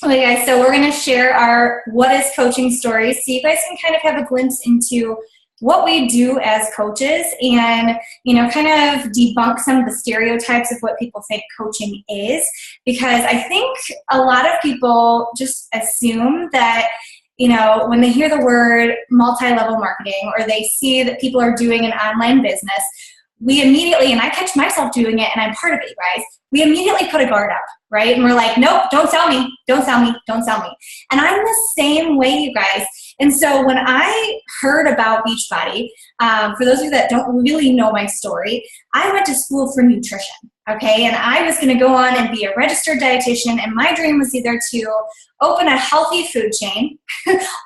Okay, guys, so we're going to share our what is coaching stories so you guys can kind of have a glimpse into what we do as coaches and, kind of debunk some of the stereotypes of what people think coaching is, because I think a lot of people just assume that, when they hear the word multi-level marketing or they see that people are doing an online business, we immediately, and I catch myself doing it and I'm part of it, you guys, we immediately put a guard up, right? And we're like, nope, don't sell me, don't sell me, don't sell me. And I'm the same way, you guys. And so when I heard about Beachbody, for those of you that don't really know my story, I went to school for nutrition, okay? And I was gonna go on and be a registered dietitian, and my dream was either to open a healthy food chain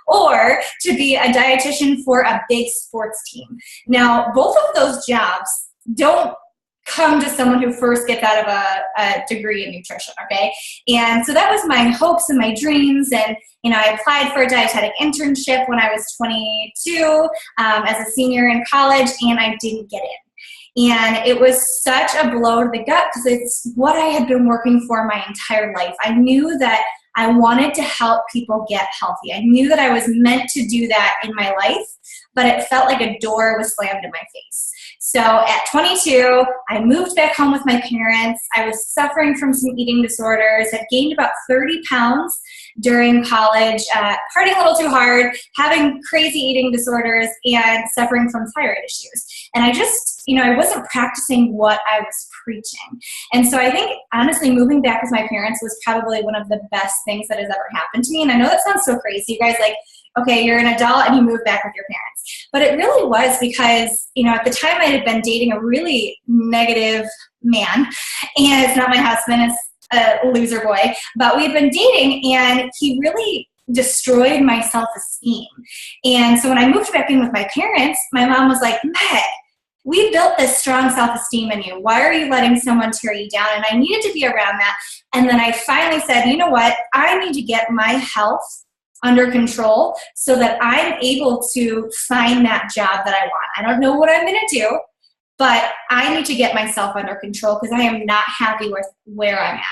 or to be a dietitian for a big sports team. Now, both of those jobs don't come to someone who first gets out of a degree in nutrition, okay? And so that was my hopes and my dreams, and I applied for a dietetic internship when I was 22 as a senior in college, and I didn't get in. And it was such a blow to the gut because it's what I had been working for my entire life. I knew that I wanted to help people get healthy. I knew that I was meant to do that in my life, but it felt like a door was slammed in my face. So at 22, I moved back home with my parents. I was suffering from some eating disorders. I gained about 30 pounds during college, partying a little too hard, having crazy eating disorders, and suffering from thyroid issues. And I just, I wasn't practicing what I was preaching. And so I think, honestly, moving back with my parents was probably one of the best things that has ever happened to me. And I know that sounds so crazy. You guys, okay, you're an adult and you move back with your parents. But it really was because, at the time I had been dating a really negative man. And it's not my husband, it's a loser boy. But we'd been dating and he really destroyed my self-esteem. And so when I moved back in with my parents, my mom was like, Meg, we built this strong self-esteem in you. Why are you letting someone tear you down? And I needed to be around that. And then I finally said, you know what? I need to get my health under control so that I'm able to find that job that I want. I don't know what I'm going to do, but I need to get myself under control because I am not happy with where I'm at.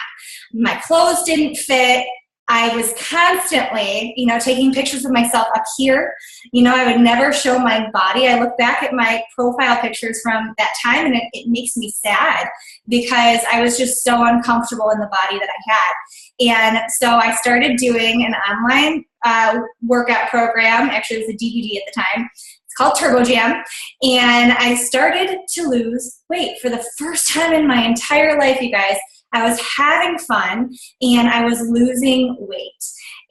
My clothes didn't fit. I was constantly, taking pictures of myself up here. I would never show my body. I look back at my profile pictures from that time and it makes me sad because I was just so uncomfortable in the body that I had. And so I started doing an online workout program. Actually, it was a DVD at the time. It's called Turbo Jam. And I started to lose weight for the first time in my entire life, you guys. I was having fun and I was losing weight.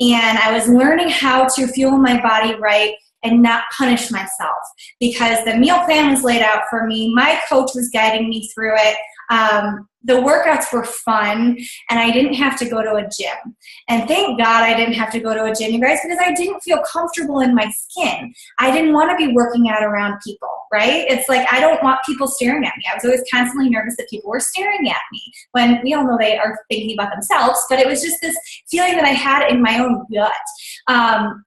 And I was learning how to fuel my body right and not punish myself because the meal plan was laid out for me. My coach was guiding me through it. The workouts were fun and I didn't have to go to a gym. And thank God I didn't have to go to a gym, you guys, because I didn't feel comfortable in my skin. I didn't want to be working out around people, right? It's like I don't want people staring at me. I was always constantly nervous that people were staring at me when we all know they are thinking about themselves, but it was just this feeling that I had in my own gut.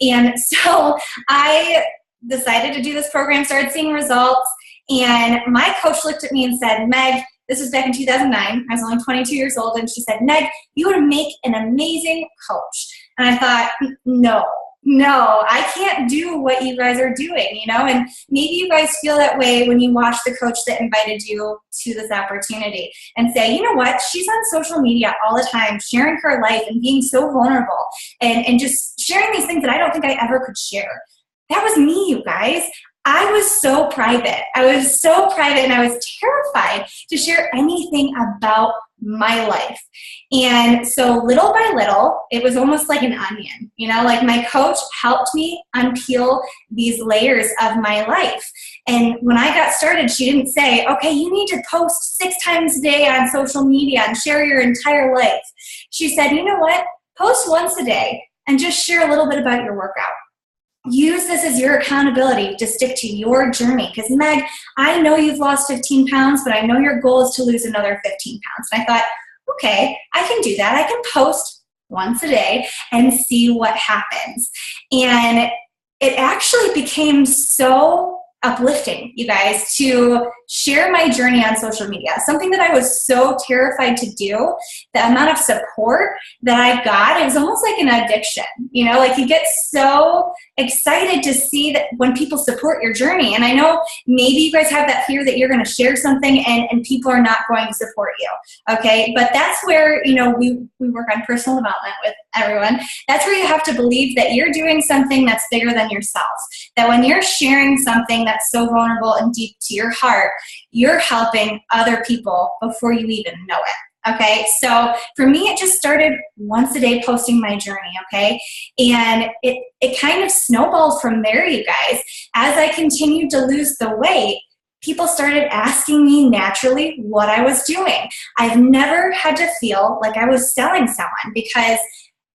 And so I decided to do this program, started seeing results, and my coach looked at me and said, Meg, this was back in 2009. I was only 22 years old, and she said, Meg, you would make an amazing coach. And I thought, no, I can't do what you guys are doing, and maybe you guys feel that way when you watch the coach that invited you to this opportunity and say, you know what, she's on social media all the time, sharing her life and being so vulnerable and just sharing these things that I don't think I ever could share. That was me, you guys. I was so private. I was so private and I was terrified to share anything about my life. And so little by little, it was almost like an onion, like my coach helped me unpeel these layers of my life. And when I got started, she didn't say, okay, you need to post 6 times a day on social media and share your entire life. She said, you know what? Post once a day and just share a little bit about your workout. Use this as your accountability to stick to your journey. Because Meg, I know you've lost 15 pounds, but I know your goal is to lose another 15 pounds. And I thought, okay, I can do that. I can post once a day and see what happens. And it actually became so uplifting, you guys, to share my journey on social media, something that I was so terrified to do. The amount of support that I got, it was almost like an addiction, you know, like you get so excited to see that when people support your journey. And I know maybe you guys have that fear that you're going to share something and people are not going to support you. Okay. But that's where, you know, we work on personal development with everyone. That's where you have to believe that you're doing something that's bigger than yourself. That when you're sharing something that's so vulnerable and deep to your heart, you're helping other people before you even know it. Okay, so for me, it just started once a day posting my journey, okay? And it kind of snowballed from there, you guys. As I continued to lose the weight, people started asking me naturally what I was doing. I've never had to feel like I was selling someone, because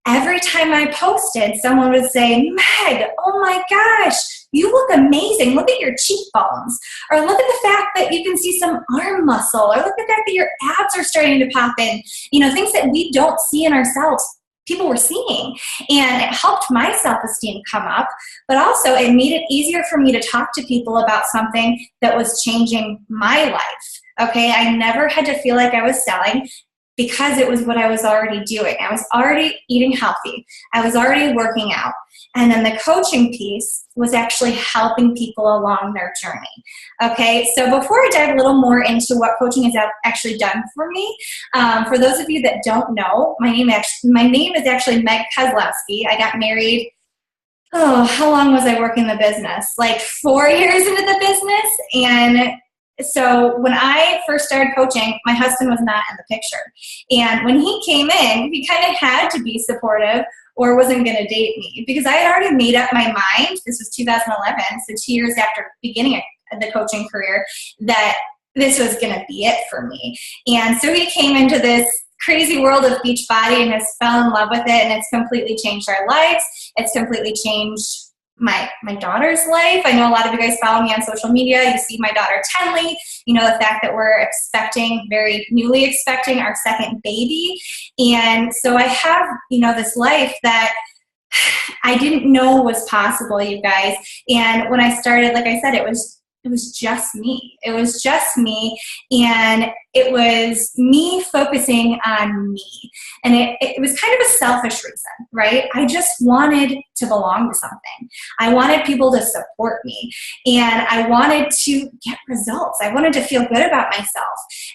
every time I posted, someone would say, Meg, oh my gosh, you look amazing. Look at your cheekbones. Or look at the fact that you can see some arm muscle. Or look at the fact that your abs are starting to pop in. You know, things that we don't see in ourselves, people were seeing. And it helped my self-esteem come up. But also it made it easier for me to talk to people about something that was changing my life. Okay, I never had to feel like I was selling, because it was what I was already doing. I was already eating healthy. I was already working out. And then the coaching piece was actually helping people along their journey. Okay, so before I dive a little more into what coaching has actually done for me, for those of you that don't know, my name is actually Meg Kozlowski. I got married, how long was I working the business? Like 4 years into the business. And so when I first started coaching, my husband was not in the picture. And when he came in, he kind of had to be supportive or wasn't going to date me, because I had already made up my mind. This was 2011, so 2 years after beginning the coaching career, that this was going to be it for me. And so he came into this crazy world of Beachbody and has fell in love with it, and it's completely changed our lives. It's completely changed my daughter's life. I know a lot of you guys follow me on social media. You see my daughter Tenley, you know, the fact that we're very newly expecting our second baby. And so I have, you know, this life that I didn't know was possible, you guys. And when I started, like I said, it was just me. It was just me, and it was me focusing on me. And it was kind of a selfish reason, right? I just wanted to belong to something. I wanted people to support me, and I wanted to get results. I wanted to feel good about myself.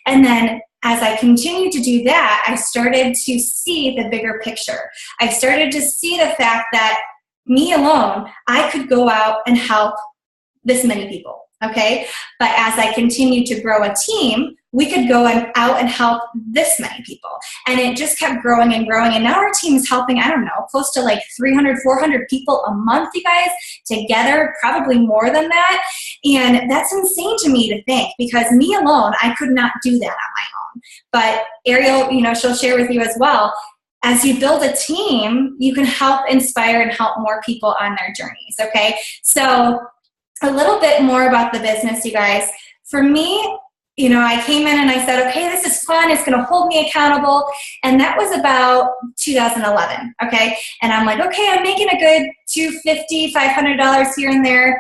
And then as I continued to do that, I started to see the bigger picture. I started to see the fact that me alone, I could go out and help this many people. Okay, but as I continued to grow a team, we could go out and help this many people. And it just kept growing and growing. And now our team is helping, I don't know, close to like 300, 400 people a month, you guys, together, probably more than that. And that's insane to me to think, because me alone, I could not do that on my own. But Arryell, you know, she'll share with you as well. As you build a team, you can help inspire and help more people on their journeys. Okay, so a little bit more about the business, you guys. For me, you know, I came in and I said, okay, this is fun. It's going to hold me accountable. And that was about 2011. Okay. And I'm like, okay, I'm making a good $250, $500 here and there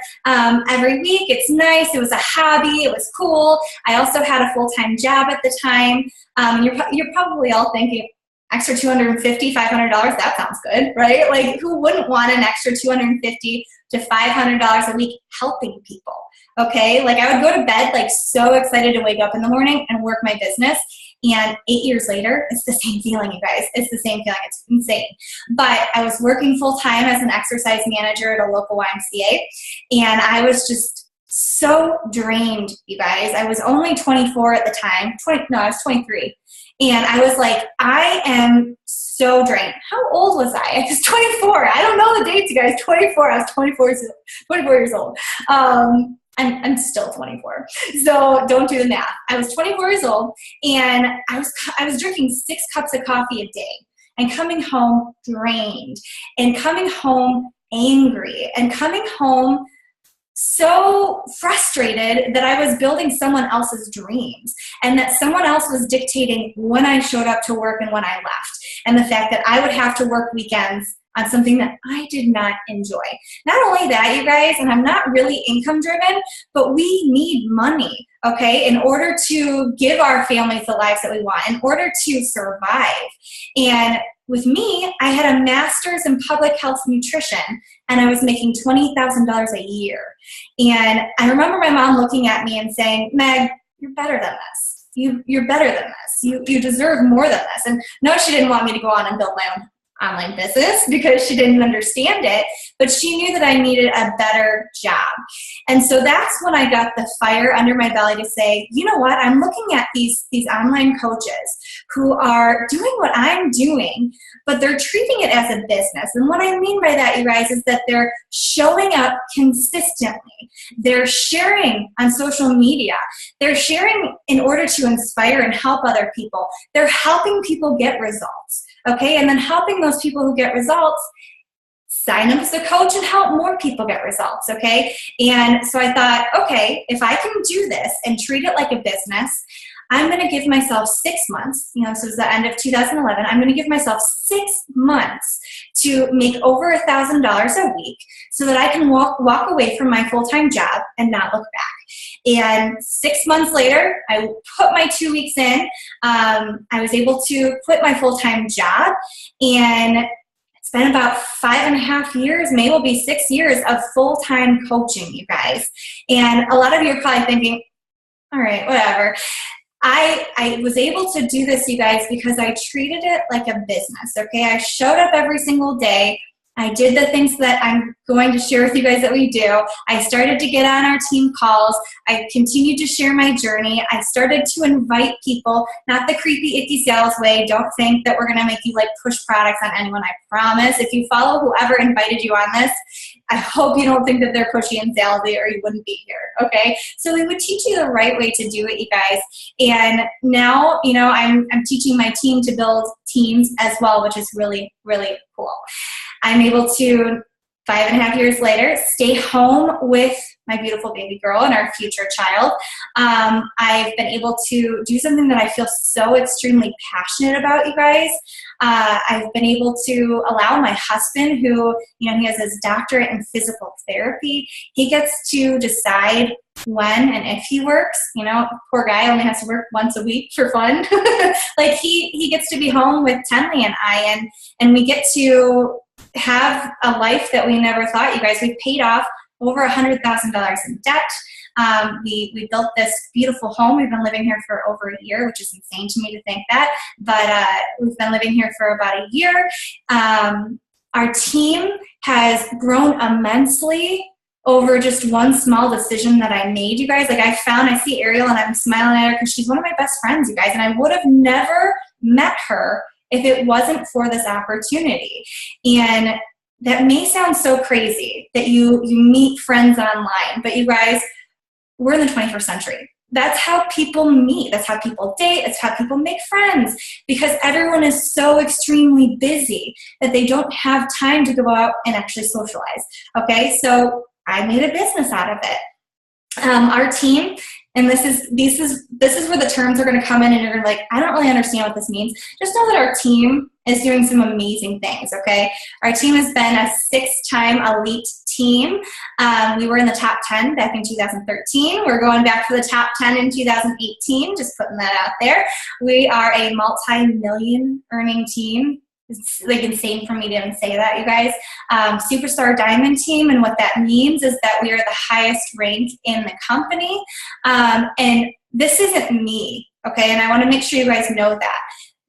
every week. It's nice. It was a hobby. It was cool. I also had a full-time job at the time. You're probably all thinking, extra $250, $500, that sounds good, right? Like, who wouldn't want an extra $250 to $500 a week helping people? Okay, like I would go to bed like so excited to wake up in the morning and work my business, and 8 years later, it's the same feeling, you guys. It's the same feeling. It's insane. But I was working full time as an exercise manager at a local YMCA, and I was just so drained, you guys. I was only 24 at the time. I was 23. And I was like, I am so drained. How old was I? I was 24. I don't know the dates, you guys. 24. I was 24 years old. I'm still 24. So don't do the math. I was 24 years old, and I was drinking 6 cups of coffee a day, and coming home drained, and coming home angry, and coming home so frustrated that I was building someone else's dreams, and that someone else was dictating when I showed up to work and when I left, and the fact that I would have to work weekends on something that I did not enjoy. Not only that, you guys, and I'm not really income driven, but we need money, okay, in order to give our families the lives that we want, in order to survive. And with me, I had a master's in public health nutrition, and I was making $20,000 a year. And I remember my mom looking at me and saying, Meg, you're better than this. You're better than this. You deserve more than this. And no, she didn't want me to go on and build my own online business because she didn't understand it, but she knew that I needed a better job. And so that's when I got the fire under my belly to say, you know what, I'm looking at these online coaches who are doing what I'm doing, but they're treating it as a business. And what I mean by that, you guys, is that they're showing up consistently. They're sharing on social media. They're sharing in order to inspire and help other people. They're helping people get results. Okay, and then helping those people who get results sign up as a coach and help more people get results, okay? And so I thought, okay, if I can do this and treat it like a business, I'm going to give myself 6 months, this was the end of 2011, I'm going to give myself 6 months to make over $1,000 a week so that I can walk away from my full-time job and not look back. And 6 months later, I put my 2 weeks in. I was able to quit my full-time job, and it's been about 5.5 years, maybe it'll be 6 years of full-time coaching, you guys. And a lot of you are probably thinking, all right, whatever. I was able to do this, you guys, because I treated it like a business, okay? I showed up every single day. I did the things that I'm going to share with you guys that we do. I started to get on our team calls. I continued to share my journey. I started to invite people, not the creepy, icky sales way. Don't think that we're going to make you push products on anyone. I promise. If you follow whoever invited you on this, I hope you don't think that they're pushy and salesy or you wouldn't be here, okay? So we would teach you the right way to do it, you guys. And now, I'm teaching my team to build teams as well, which is really, really cool. I'm able to, 5.5 years later, stay home with my beautiful baby girl and our future child. I've been able to do something that I feel so extremely passionate about, you guys. I've been able to allow my husband, who, he has his doctorate in physical therapy, he gets to decide when and if he works. Poor guy only has to work once a week for fun. He gets to be home with Tenley and I, and we get to have a life that we never thought, you guys. We've paid off over $100,000 in debt. We built this beautiful home. We've been living here for over a year, which is insane to me to think that, but we've been living here for about a year. Our team has grown immensely over just one small decision that I made, you guys. I see Arryell and I'm smiling at her because she's one of my best friends, you guys, and I would have never met her if it wasn't for this opportunity. And that may sound so crazy that you meet friends online, but you guys, we're in the 21st century. That's how people meet. That's how people date. That's how people make friends, because everyone is so extremely busy that they don't have time to go out and actually socialize. Okay, so I made a business out of it. Our team, and this is where the terms are going to come in, and you're going to be like, I don't really understand what this means. Just know that our team is doing some amazing things, okay? Our team has been a 6-time elite team. We were in the top 10 back in 2013. We're going back to the top 10 in 2018, just putting that out there. We are a multi-million earning team. It's insane for me to even say that, you guys. Superstar Diamond team, and what that means is that we are the highest ranked in the company. And this isn't me, okay? And I want to make sure you guys know that.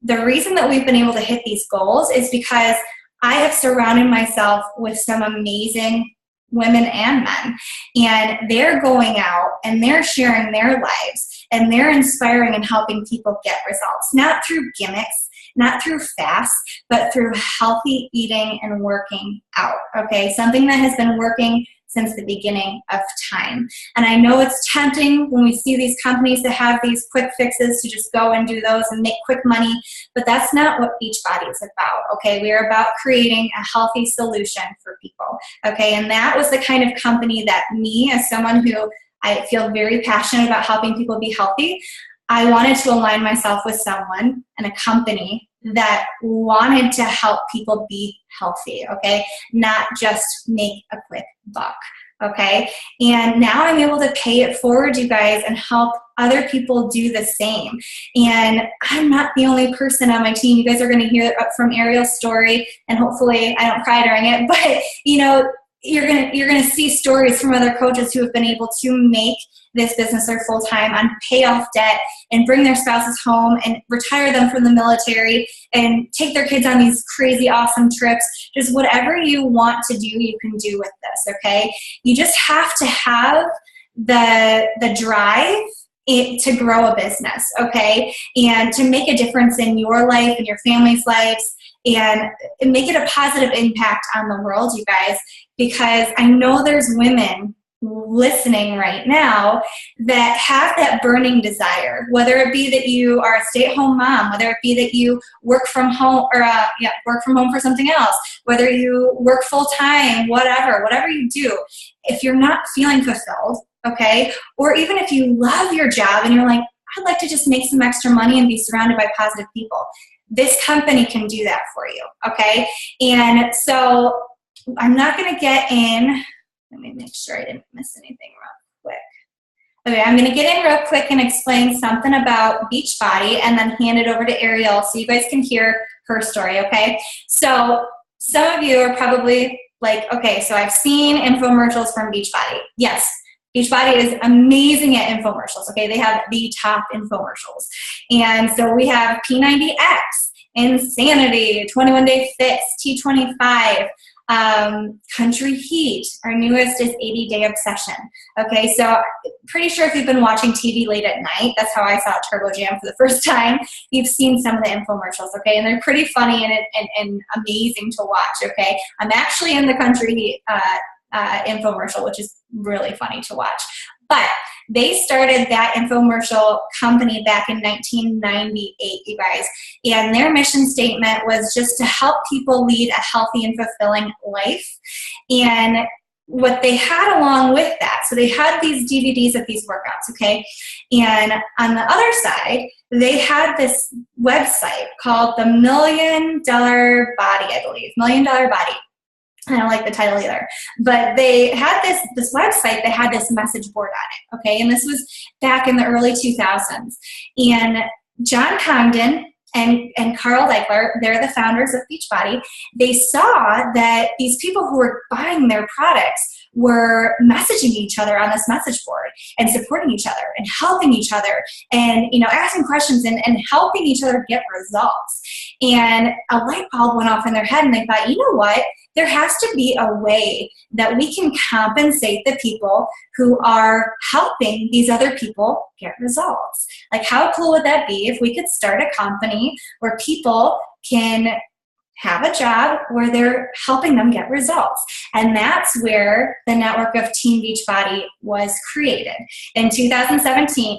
The reason that we've been able to hit these goals is because I have surrounded myself with some amazing women and men, and they're going out and they're sharing their lives and they're inspiring and helping people get results, not through gimmicks, not through fasts, but through healthy eating and working out, okay? Something that has been working since the beginning of time. And I know it's tempting when we see these companies to have these quick fixes to just go and do those and make quick money, but that's not what Beachbody is about, okay? We are about creating a healthy solution for people, okay? And that was the kind of company that me, as someone who I feel very passionate about helping people be healthy, I wanted to align myself with someone and a company that wanted to help people be healthy, okay? Not just make a quick buck, okay? And now I'm able to pay it forward, you guys, and help other people do the same. And I'm not the only person on my team. You guys are going to hear from Arryell's story, and hopefully I don't cry during it, but you know, you're gonna see stories from other coaches who have been able to make this business their full-time, and pay off debt and bring their spouses home and retire them from the military and take their kids on these crazy awesome trips. Just whatever you want to do, you can do with this, okay? You just have to have the drive to grow a business, okay? And to make a difference in your life and your family's lives, and make it a positive impact on the world, you guys, because I know there's women listening right now that have that burning desire, whether it be that you are a stay-at-home mom, whether it be that you work from home or work from home for something else, whether you work full-time, whatever you do. If you're not feeling fulfilled, okay, or even if you love your job and you're like, I'd like to just make some extra money and be surrounded by positive people, this company can do that for you, okay? And so I'm not going to get in. Let me make sure I didn't miss anything real quick. Okay, I'm going to get in real quick and explain something about Beachbody and then hand it over to Arryell so you guys can hear her story, okay? So some of you are probably like, okay, so I've seen infomercials from Beachbody. Yes, Beachbody is amazing at infomercials, okay? They have the top infomercials. And so we have P90X, Insanity, 21 Day Fix, T25, Country Heat. Our newest is 80 Day Obsession. Okay, so pretty sure if you've been watching TV late at night, that's how I saw Turbo Jam for the first time, you've seen some of the infomercials, okay? And they're pretty funny and amazing to watch, okay? I'm actually in the Country Heat infomercial, which is really funny to watch. But they started that infomercial company back in 1998, you guys. And their mission statement was just to help people lead a healthy and fulfilling life. And what they had along with that, so they had these DVDs of these workouts, okay? And on the other side, they had this website called the $1 Million Body, I believe, $1 Million Body. I don't like the title either, but they had this website that had this message board on it, okay? And this was back in the early 2000s. And John Congdon and Carl Deichler, they're the founders of Beachbody, they saw that these people who were buying their products were messaging each other on this message board and supporting each other and helping each other and, you know, asking questions and helping each other get results. And a light bulb went off in their head and they thought, you know what? There has to be a way that we can compensate the people who are helping these other people get results. Like, how cool would that be if we could start a company where people can have a job where they're helping them get results? And that's where the network of Team Beachbody was created in 2017.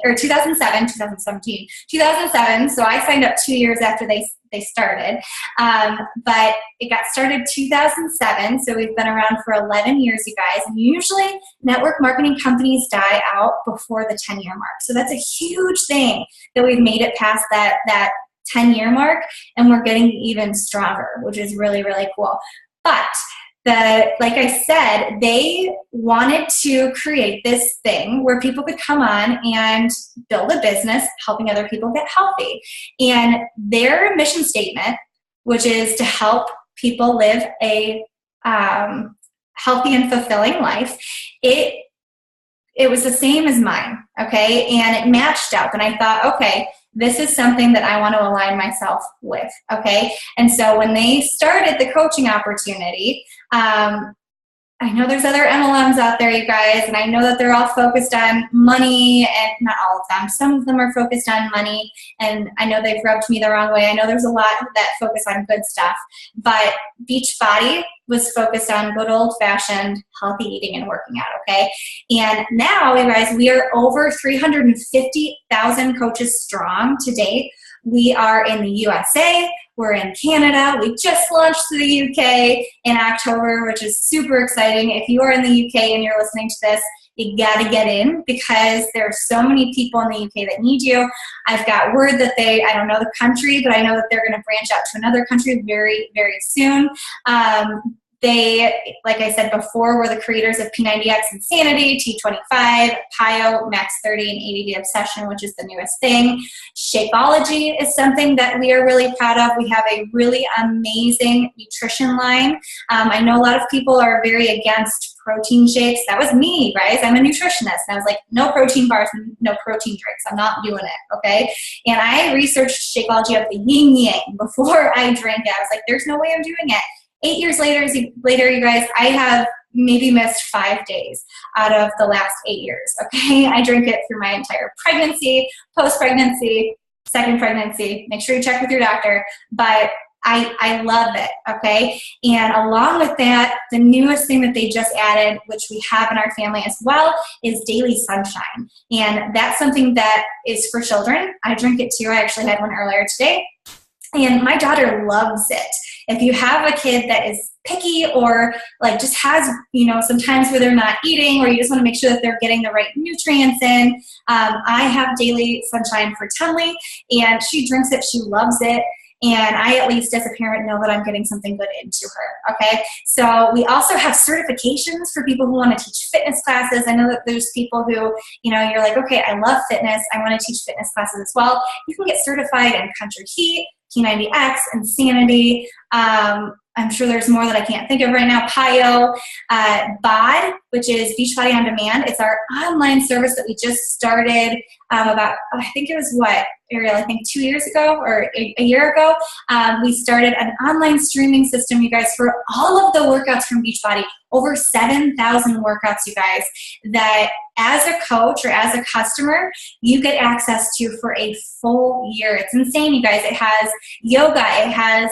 So I signed up 2 years after they started. But it got started 2007, so we've been around for 11 years, you guys. And usually network marketing companies die out before the 10-year mark. So that's a huge thing that we've made it past that 10-year mark, and we're getting even stronger, which is really, really cool. But like I said, they wanted to create this thing where people could come on and build a business helping other people get healthy. And their mission statement, which is to help people live a healthy and fulfilling life, it was the same as mine, okay? And it matched up, and I thought, okay, this is something that I want to align myself with, okay? And so when they started the coaching opportunity, I know there's other MLMs out there, you guys, and I know that they're all focused on money, and not all of them. Some of them are focused on money, and I know they've rubbed me the wrong way. I know there's a lot that focus on good stuff, but Beachbody was focused on good old-fashioned healthy eating and working out, okay? And now, you guys, we are over 350,000 coaches strong to date. We are in the USA, we're in Canada, we just launched to the UK in October, which is super exciting. If you are in the UK and you're listening to this, you got to get in because there are so many people in the UK that need you. I've got word that I don't know the country, but I know that they're going to branch out to another country very, very soon. They, like I said before, were the creators of P90X Insanity, T25, PIO, Max 30, and ADD Obsession, which is the newest thing. Shakeology is something that we are really proud of. We have a really amazing nutrition line. I know a lot of people are very against protein shakes. That was me, guys. I'm a nutritionist. And I was like, no protein bars, no protein drinks. I'm not doing it, okay? And I researched Shakeology of the yin yang before I drank it. I was like, there's no way I'm doing it. 8 years later, you guys, I have maybe missed 5 days out of the last 8 years, okay? I drank it through my entire pregnancy, post-pregnancy, second pregnancy. Make sure you check with your doctor, but I love it, okay? And along with that, the newest thing that they just added, which we have in our family as well, is daily sunshine. And that's something that is for children. I drink it too. I actually had one earlier today. And my daughter loves it. If you have a kid that is picky or like just has, some times where they're not eating or you just want to make sure that they're getting the right nutrients in, I have daily sunshine for Tunley and she drinks it. She loves it. And I, at least as a parent, know that I'm getting something good into her, okay? So we also have certifications for people who want to teach fitness classes. I know that there's people who, you're like, okay, I love fitness. I want to teach fitness classes as well. You can get certified in Country Heat, P90X, Insanity. I'm sure there's more that I can't think of right now. PIO, BOD, which is Beachbody On Demand. It's our online service that we just started about, I think it was Arryell, I think 2 years ago or a year ago. We started an online streaming system, you guys, for all of the workouts from Beachbody. Over 7,000 workouts, you guys, that as a coach or as a customer, you get access to for a full year. It's insane, you guys. It has yoga. It has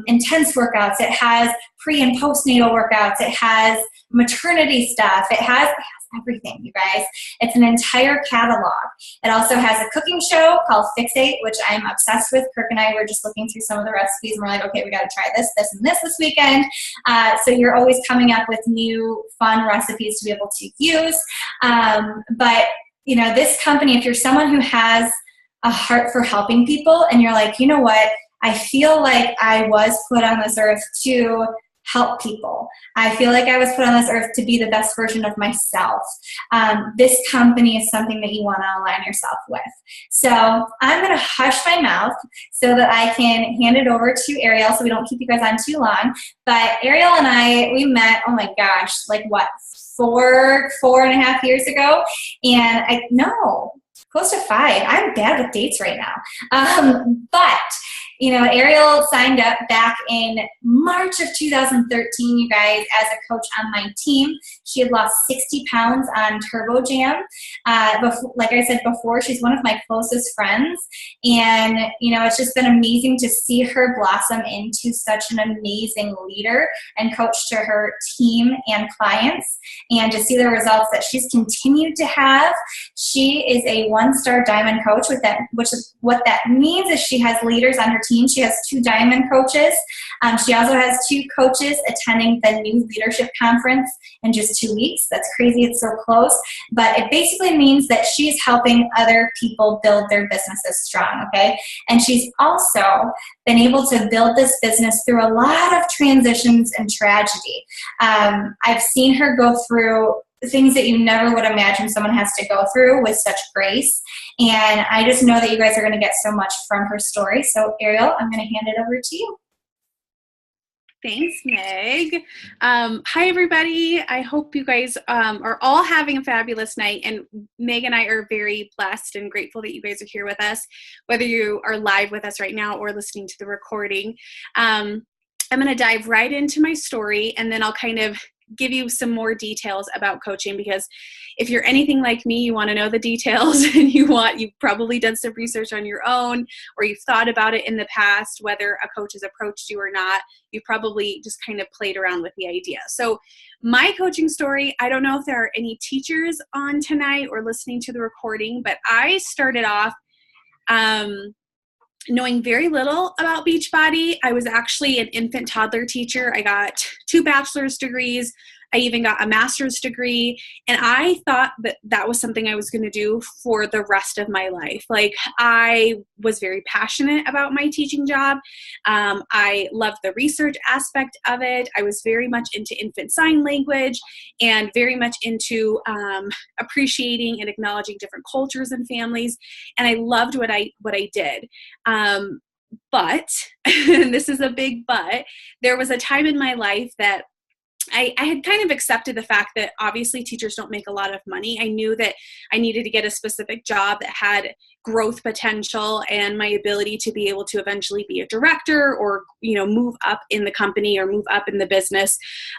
intense workouts. It has pre and postnatal workouts. It has maternity stuff. It has everything, you guys. It's an entire catalog. It also has a cooking show called Fixate, which I'm obsessed with. Kirk and I were just looking through some of the recipes and we're like, okay, we got to try this, this, and this weekend. So you're always coming up with new fun recipes to be able to use. But this company, if you're someone who has a heart for helping people and you're like, you know what, I feel like I was put on this earth to help people. I feel like I was put on this earth to be the best version of myself. This company is something that you want to align yourself with. So I'm going to hush my mouth so that I can hand it over to Arryell so we don't keep you guys on too long. But Arryell and I, we met, oh my gosh, like what, 4.5 years ago? And close to 5. I'm bad with dates right now. But Arryell signed up back in March of 2013, you guys, as a coach on my team. She had lost 60 pounds on Turbo Jam. Like I said before, she's one of my closest friends. And, it's just been amazing to see her blossom into such an amazing leader and coach to her team and clients, and to see the results that she's continued to have. She is a 1-star diamond coach which is what that means is she has leaders on her team. She has 2 diamond coaches. She also has 2 coaches attending the new leadership conference in just 2 weeks. That's crazy. It's so close. But it basically means that she's helping other people build their businesses strong, okay? And she's also been able to build this business through a lot of transitions and tragedy. I've seen her go through things that you never would imagine someone has to go through with such grace. And I just know that you guys are going to get so much from her story. So Arryell, I'm going to hand it over to you. Thanks, Meg. Hi, everybody. I hope you guys are all having a fabulous night. And Meg and I are very blessed and grateful that you guys are here with us, whether you are live with us right now or listening to the recording. I'm going to dive right into my story, and then I'll kind of give you some more details about coaching, because if you're anything like me, you want to know the details and you've probably done some research on your own, or you've thought about it in the past, whether a coach has approached you or not. You've probably just kind of played around with the idea. So my coaching story, I don't know if there are any teachers on tonight or listening to the recording, but I started off knowing very little about Beachbody. I was actually an infant toddler teacher. I got 2 bachelor's degrees, I even got a master's degree. And I thought that that was something I was going to do for the rest of my life. Like, I was very passionate about my teaching job. I loved the research aspect of it. I was very much into infant sign language and very much into appreciating and acknowledging different cultures and families. And I loved what I did. But, and this is a big but, there was a time in my life that I had kind of accepted the fact that obviously teachers don't make a lot of money. I knew that I needed to get a specific job that had growth potential and my ability to be able to eventually be a director or, move up in the company or move up in the business,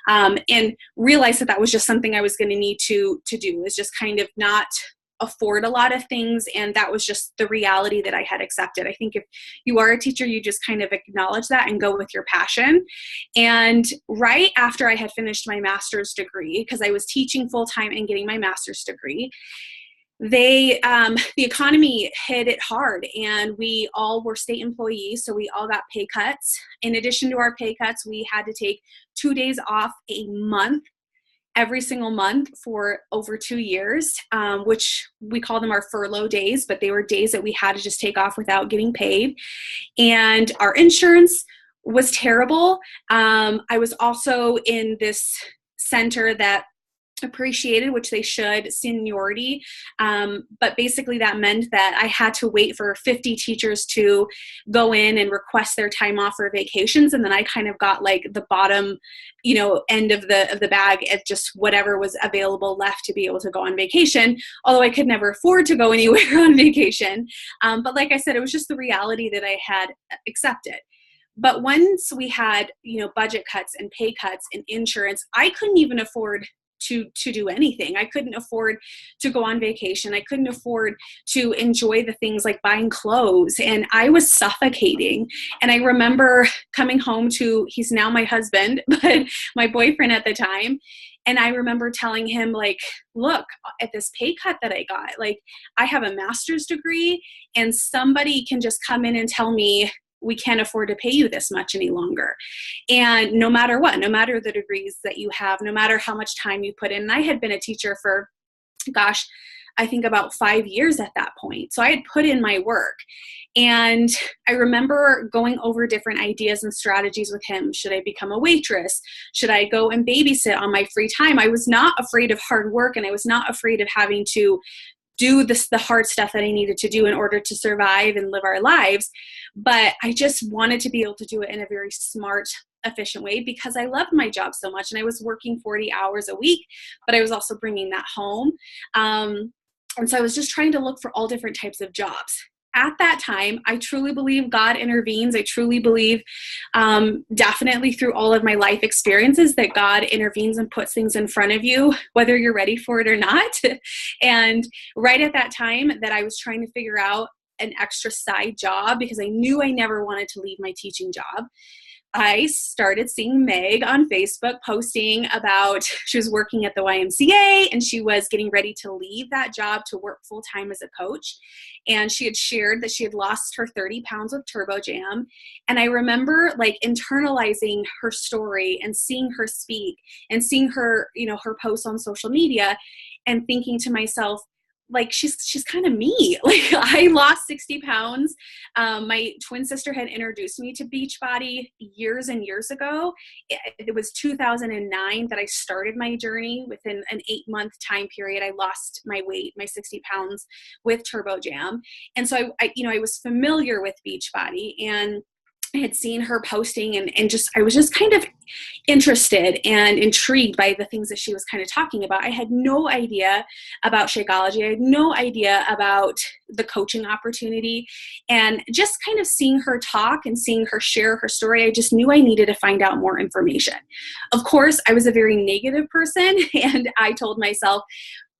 and realized that that was just something I was going to need to do, is just kind of not afford a lot of things. And that was just the reality that I had accepted. I think if you are a teacher, you just kind of acknowledge that and go with your passion. And right after I had finished my master's degree, because I was teaching full-time and getting my master's degree, the economy hit it hard, and we all were state employees. So we all got pay cuts. In addition to our pay cuts, we had to take 2 days off a month, every single month for over 2 years, which we call them our furlough days, but they were days that we had to just take off without getting paid. And our insurance was terrible. I was also in this center that appreciated, which they should, seniority. But basically that meant that I had to wait for 50 teachers to go in and request their time off for vacations. And then I kind of got like the bottom, end of the bag of just whatever was available left to be able to go on vacation. Although I could never afford to go anywhere on vacation. But like I said, it was just the reality that I had accepted. But once we had, budget cuts and pay cuts and insurance, I couldn't even afford to do anything. I couldn't afford to go on vacation. I couldn't afford to enjoy the things like buying clothes, and I was suffocating. And I remember coming home to, he's now my husband, but my boyfriend at the time. And I remember telling him, like, look, at this pay cut that I got, like, I have a master's degree and somebody can just come in and tell me, we can't afford to pay you this much any longer. And no matter what, no matter the degrees that you have, no matter how much time you put in, and I had been a teacher for, I think about 5 years at that point. So I had put in my work. And I remember going over different ideas and strategies with him. Should I become a waitress? Should I go and babysit on my free time? I was not afraid of hard work, and I was not afraid of having to do the hard stuff that I needed to do in order to survive and live our lives. But I just wanted to be able to do it in a very smart, efficient way, because I loved my job so much. And I was working 40 hours a week, but I was also bringing that home. And so I was just trying to look for all different types of jobs. At that time, I truly believe God intervenes. I truly believe, definitely through all of my life experiences, that God intervenes and puts things in front of you, whether you're ready for it or not. And right at that time that I was trying to figure out an extra side job, because I knew I never wanted to leave my teaching job, I started seeing Meg on Facebook posting about, she was working at the YMCA and she was getting ready to leave that job to work full-time as a coach. And she had shared that she had lost her 30 pounds with Turbo Jam. And I remember like internalizing her story and seeing her speak and seeing her, her posts on social media and thinking to myself, like, she's kind of me. Like, I lost 60 pounds. My twin sister had introduced me to Beachbody years and years ago. It was 2009 that I started my journey. Within an 8-month time period, I lost my weight, my 60 pounds with Turbo Jam. And so I was familiar with Beachbody, and I had seen her posting and I was just kind of interested and intrigued by the things that she was kind of talking about. I had no idea about Shakeology. I had no idea about the coaching opportunity, and just kind of seeing her talk and seeing her share her story, I just knew I needed to find out more information. Of course, I was a very negative person, and I told myself,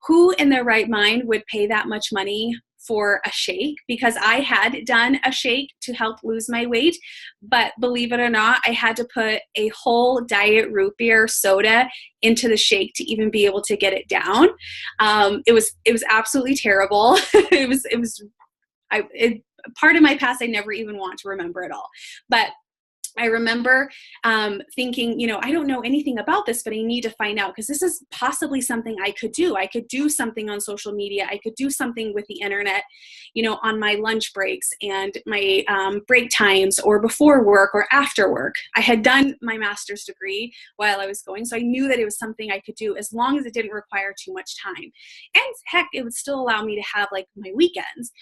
who in their right mind would pay that much money for a shake? Because I had done a shake to help lose my weight, but believe it or not, I had to put a whole diet root beer soda into the shake to even be able to get it down. It was absolutely terrible. Part of my past I never even want to remember at all. But I remember thinking, I don't know anything about this, but I need to find out because this is possibly something I could do. I could do something on social media. I could do something with the internet, on my lunch breaks and my break times or before work or after work. I had done my master's degree while I was going, so I knew that it was something I could do as long as it didn't require too much time. And heck, it would still allow me to have like my weekends.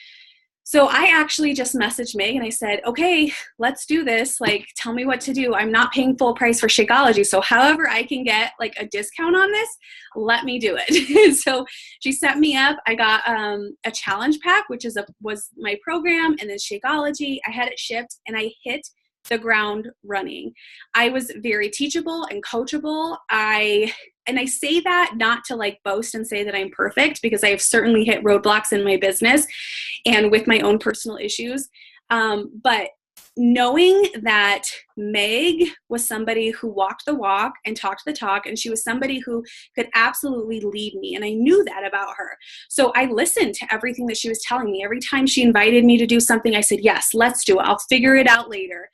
So I actually just messaged Meg and I said, okay, let's do this. Like, tell me what to do. I'm not paying full price for Shakeology. So however I can get like a discount on this, let me do it. So she set me up. I got a challenge pack, which was my program, and then Shakeology. I had it shipped and I hit the ground running. I was very teachable and coachable. And I say that not to like boast and say that I'm perfect, because I have certainly hit roadblocks in my business and with my own personal issues. But knowing that Meg was somebody who walked the walk and talked the talk, and she was somebody who could absolutely lead me, and I knew that about her. So I listened to everything that she was telling me. Every time she invited me to do something, I said, yes, let's do it. I'll figure it out later.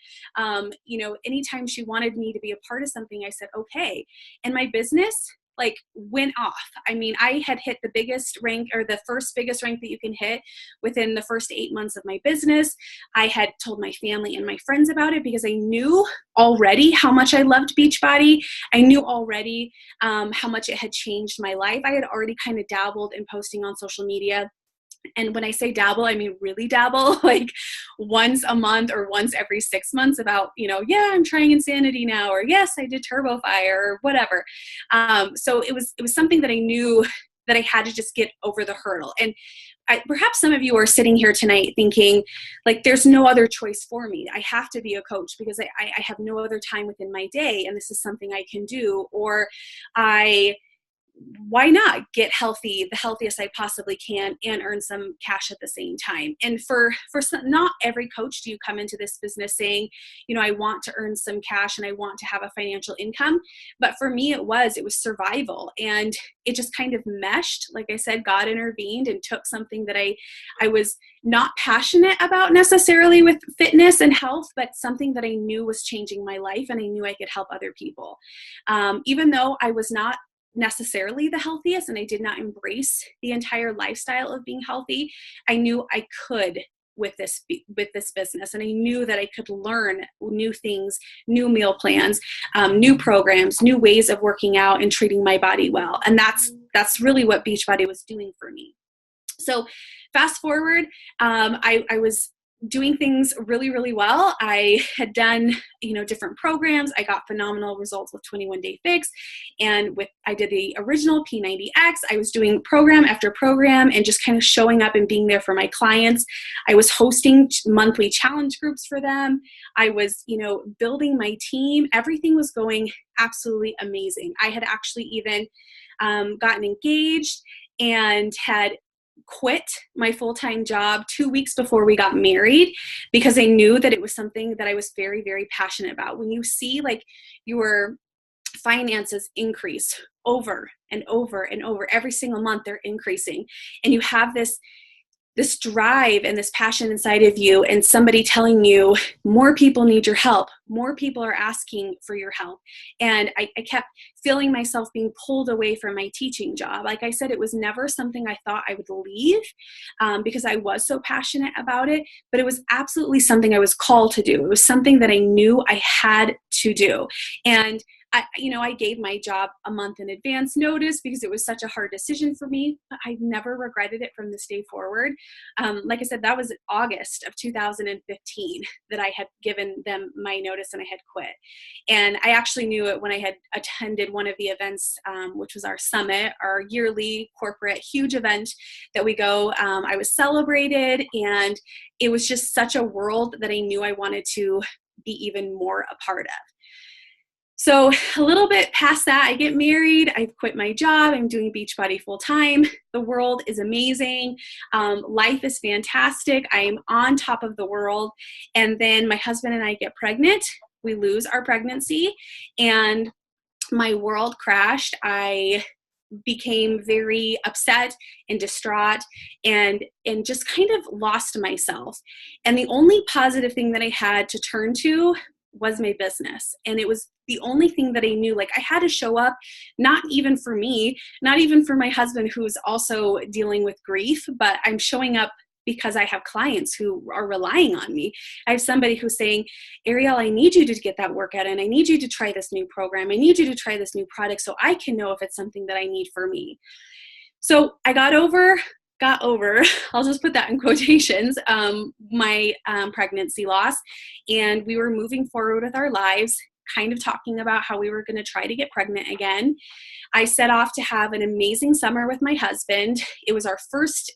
Anytime she wanted me to be a part of something, I said, okay. And my business like went off. I mean, I had hit the biggest rank, or the first biggest rank that you can hit within the first 8 months of my business. I had told my family and my friends about it because I knew already how much I loved Beachbody. I knew already how much it had changed my life. I had already kind of dabbled in posting on social media. And when I say dabble, I mean really dabble, like once a month or once every 6 months about, yeah, I'm trying Insanity now, or yes, I did Turbo Fire or whatever. So it was something that I knew that I had to just get over the hurdle. And perhaps some of you are sitting here tonight thinking, like, there's no other choice for me. I have to be a coach because I have no other time within my day, and this is something I can do. Or why not get healthy, the healthiest I possibly can, and earn some cash at the same time? And for some, not every coach do you come into this business saying, I want to earn some cash and I want to have a financial income. But for me, it was survival. And it just kind of meshed. Like I said, God intervened and took something that I was not passionate about necessarily with fitness and health, but something that I knew was changing my life, and I knew I could help other people. Even though I was not necessarily the healthiest and I did not embrace the entire lifestyle of being healthy, I knew I could with this business, and I knew that I could learn new things, new meal plans, new programs, new ways of working out and treating my body well. And that's really what Beachbody was doing for me. So fast forward, I was doing things really, really well. I had done, different programs. I got phenomenal results with 21 Day Fix. And I did the original P90X. I was doing program after program and just kind of showing up and being there for my clients. I was hosting monthly challenge groups for them. I was, building my team. Everything was going absolutely amazing. I had actually even gotten engaged and had quit my full-time job 2 weeks before we got married, because I knew that it was something that I was very, very passionate about. When you see like your finances increase over and over and over every single month, they're increasing, and you have this drive and this passion inside of you, and somebody telling you more people need your help, more people are asking for your help. And I kept feeling myself being pulled away from my teaching job. Like I said, it was never something I thought I would leave because I was so passionate about it, but it was absolutely something I was called to do. It was something that I knew I had to do. And I gave my job a month in advance notice because it was such a hard decision for me, but I've never regretted it from this day forward. Like I said, that was August of 2015 that I had given them my notice and I had quit. And I actually knew it when I had attended one of the events, which was our summit, our yearly corporate huge event that we go. I was celebrated, and it was just such a world that I knew I wanted to be even more a part of. So a little bit past that, I get married, I've quit my job, I'm doing Beachbody full time. The world is amazing. Life is fantastic. I'm on top of the world. And then my husband and I get pregnant. We lose our pregnancy, and my world crashed. I became very upset and distraught and just kind of lost myself. And the only positive thing that I had to turn to was my business. And it was the only thing that I knew. Like, I had to show up, not even for me, not even for my husband, who's also dealing with grief, but I'm showing up because I have clients who are relying on me. I have somebody who's saying, Arryell, I need you to get that workout in. I need you to try this new program. I need you to try this new product so I can know if it's something that I need for me. So I got over, I'll just put that in quotations, my pregnancy loss. And we were moving forward with our lives, kind of talking about how we were going to try to get pregnant again. I set off to have an amazing summer with my husband. It was our first,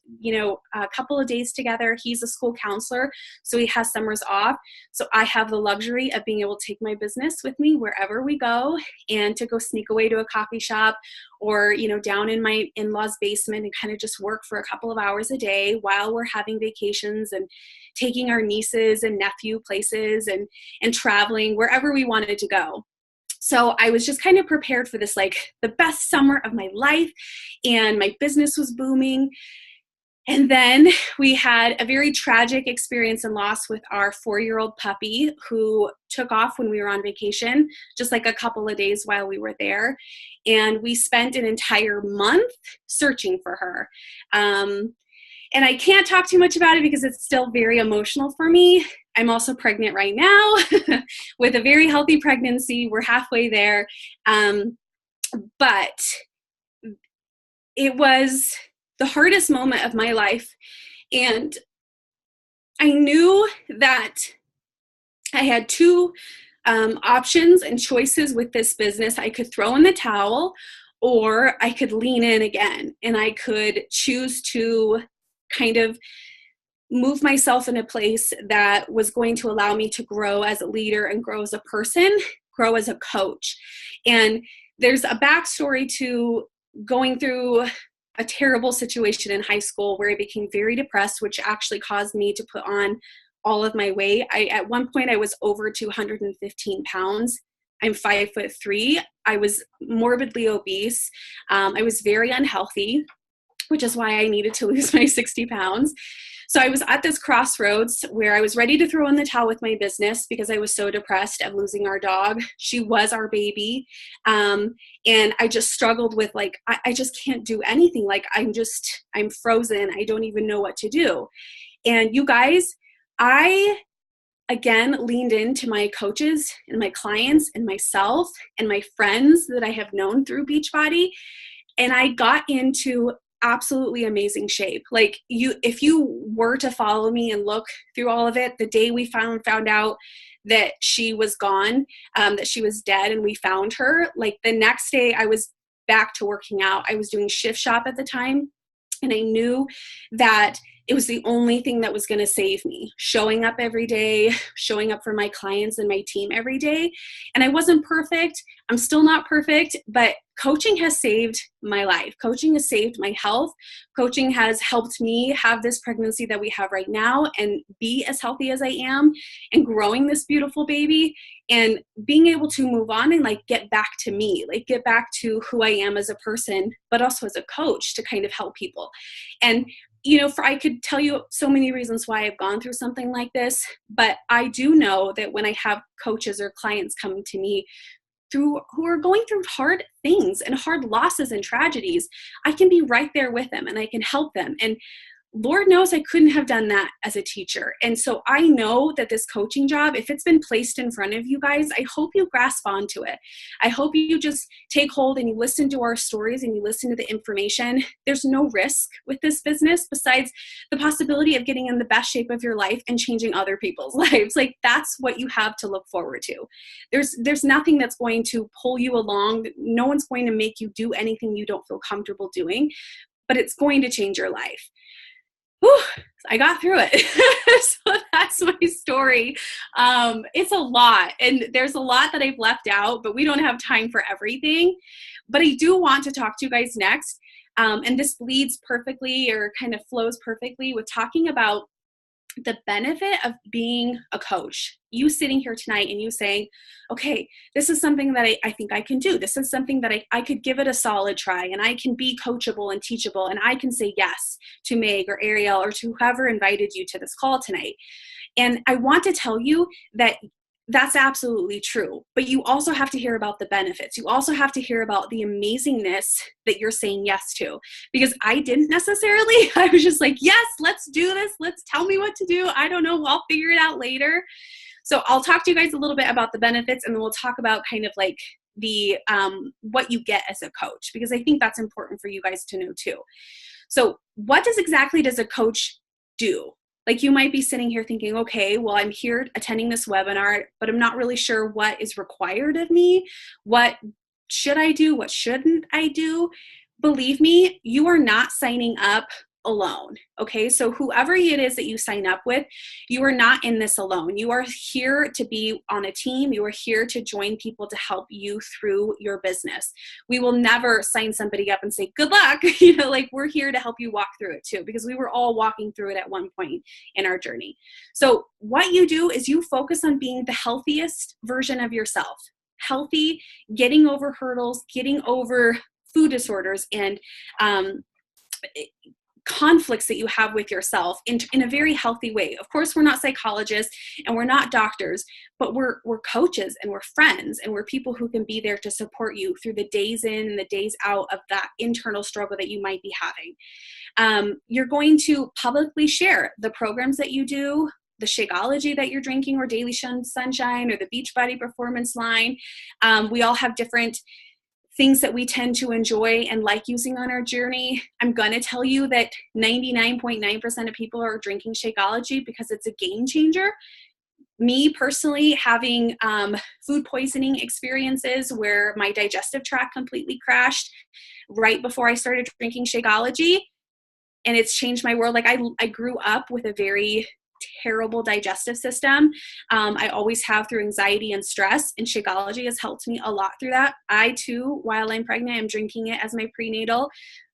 couple of days together. He's a school counselor, so he has summers off. So I have the luxury of being able to take my business with me wherever we go, and to go sneak away to a coffee shop or, down in my in-laws' basement and kind of just work for a couple of hours a day while we're having vacations and taking our nieces and nephew places and traveling wherever we wanted to go. So I was just kind of prepared for this, like the best summer of my life, and my business was booming. And then we had a very tragic experience and loss with our 4-year-old puppy, who took off when we were on vacation, just like a couple of days while we were there. And we spent an entire month searching for her. And I can't talk too much about it because it's still very emotional for me. I'm also pregnant right now with a very healthy pregnancy. We're halfway there. But it was the hardest moment of my life. And I knew that I had two options and choices with this business. I could throw in the towel, or I could lean in again, and I could choose to kind of move myself in a place that was going to allow me to grow as a leader and grow as a person, grow as a coach. And there's a backstory to going through a terrible situation in high school where I became very depressed, which actually caused me to put on all of my weight. At one point I was over 215 pounds. I'm 5'3". I was morbidly obese. I was very unhealthy, which is why I needed to lose my 60 pounds. So I was at this crossroads where I was ready to throw in the towel with my business because I was so depressed at losing our dog. She was our baby. And I just struggled with, like, I just can't do anything. Like, I'm frozen. I don't even know what to do. And you guys, I, again, leaned into my coaches and my clients and myself and my friends that I have known through Beachbody. And I got into absolutely amazing shape. Like, if you were to follow me and look through all of it, the day we found out that she was gone, that she was dead, and we found her, like the next day I was back to working out. I was doing shift shop at the time, and I knew that it was the only thing that was going to save me. Showing up every day, showing up for my clients and my team every day. And I wasn't perfect. I'm still not perfect, but coaching has saved my life. Coaching has saved my health. Coaching has helped me have this pregnancy that we have right now and be as healthy as I am and growing this beautiful baby and being able to move on and, like, get back to me, like get back to who I am as a person, but also as a coach to kind of help people. And I could tell you so many reasons why I've gone through something like this, but I do know that when I have coaches or clients coming to me who are going through hard things and hard losses and tragedies, I can be right there with them and I can help them. And Lord knows I couldn't have done that as a teacher. And so I know that this coaching job, if it's been placed in front of you guys, I hope you grasp onto it. I hope you just take hold and you listen to our stories and you listen to the information. There's no risk with this business besides the possibility of getting in the best shape of your life and changing other people's lives. Like, that's what you have to look forward to. There's nothing that's going to pull you along. No one's going to make you do anything you don't feel comfortable doing, but it's going to change your life. Whew, I got through it. So that's my story. It's a lot, and there's a lot that I've left out, but we don't have time for everything. But I do want to talk to you guys next. And this leads perfectly, or kind of flows perfectly, with talking about the benefit of being a coach. You sitting here tonight and you saying, okay, this is something that I think I can do. This is something that I could give it a solid try, and I can be coachable and teachable, and I can say yes to Meg or Arryell or to whoever invited you to this call tonight. And I want to tell you that That's absolutely true. But you also have to hear about the benefits. You also have to hear about the amazingness that you're saying yes to. Because I didn't necessarily. I was just like, yes, let's do this. Let's tell me what to do. I don't know. I'll figure it out later. So I'll talk to you guys a little bit about the benefits, and then we'll talk about kind of like the what you get as a coach, because I think that's important for you guys to know too. So what exactly does a coach do? Like, you might be sitting here thinking, okay, well, I'm here attending this webinar, but I'm not really sure what is required of me. What should I do? What shouldn't I do? Believe me, you are not signing up alone. Okay. So whoever it is that you sign up with, you are not in this alone. You are here to be on a team. You are here to join people to help you through your business. We will never sign somebody up and say, good luck. Like, we're here to help you walk through it too, because we were all walking through it at one point in our journey. So what you do is you focus on being the healthiest version of yourself. Healthy, getting over hurdles, getting over food disorders, and conflicts that you have with yourself in a very healthy way. Of course, we're not psychologists and we're not doctors, but we're coaches and we're friends, and we're people who can be there to support you through the days in and the days out of that internal struggle that you might be having. You're going to publicly share the programs that you do, the Shakeology that you're drinking, or Daily Sunshine, or the Beachbody Performance line. We all have different things that we tend to enjoy and like using on our journey. I'm going to tell you that 99.9% of people are drinking Shakeology because it's a game changer. Me personally, having food poisoning experiences where my digestive tract completely crashed right before I started drinking Shakeology, and it's changed my world. Like, I grew up with a very terrible digestive system. I always have, through anxiety and stress, and Shakeology has helped me a lot through that. I too, while I'm pregnant, am drinking it as my prenatal.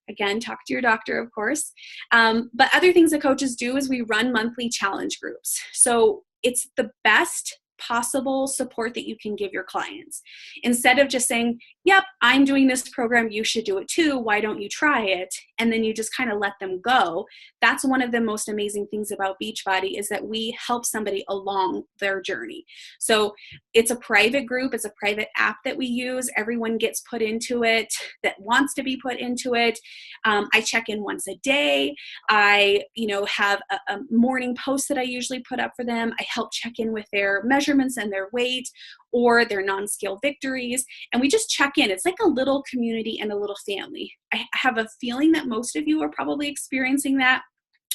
Again, talk to your doctor, of course. But other things that coaches do is we run monthly challenge groups. So it's the best possible support that you can give your clients. Instead of just saying, yep, I'm doing this program, you should do it too, why don't you try it? And then you just kind of let them go. That's one of the most amazing things about Beachbody, is that we help somebody along their journey. So it's a private group, it's a private app that we use. Everyone gets put into it that wants to be put into it. I check in once a day. I have a morning post that I usually put up for them. I help check in with their measurements and their weight, or their non-scale victories. And we just check in. It's like a little community and a little family. I have a feeling that most of you are probably experiencing that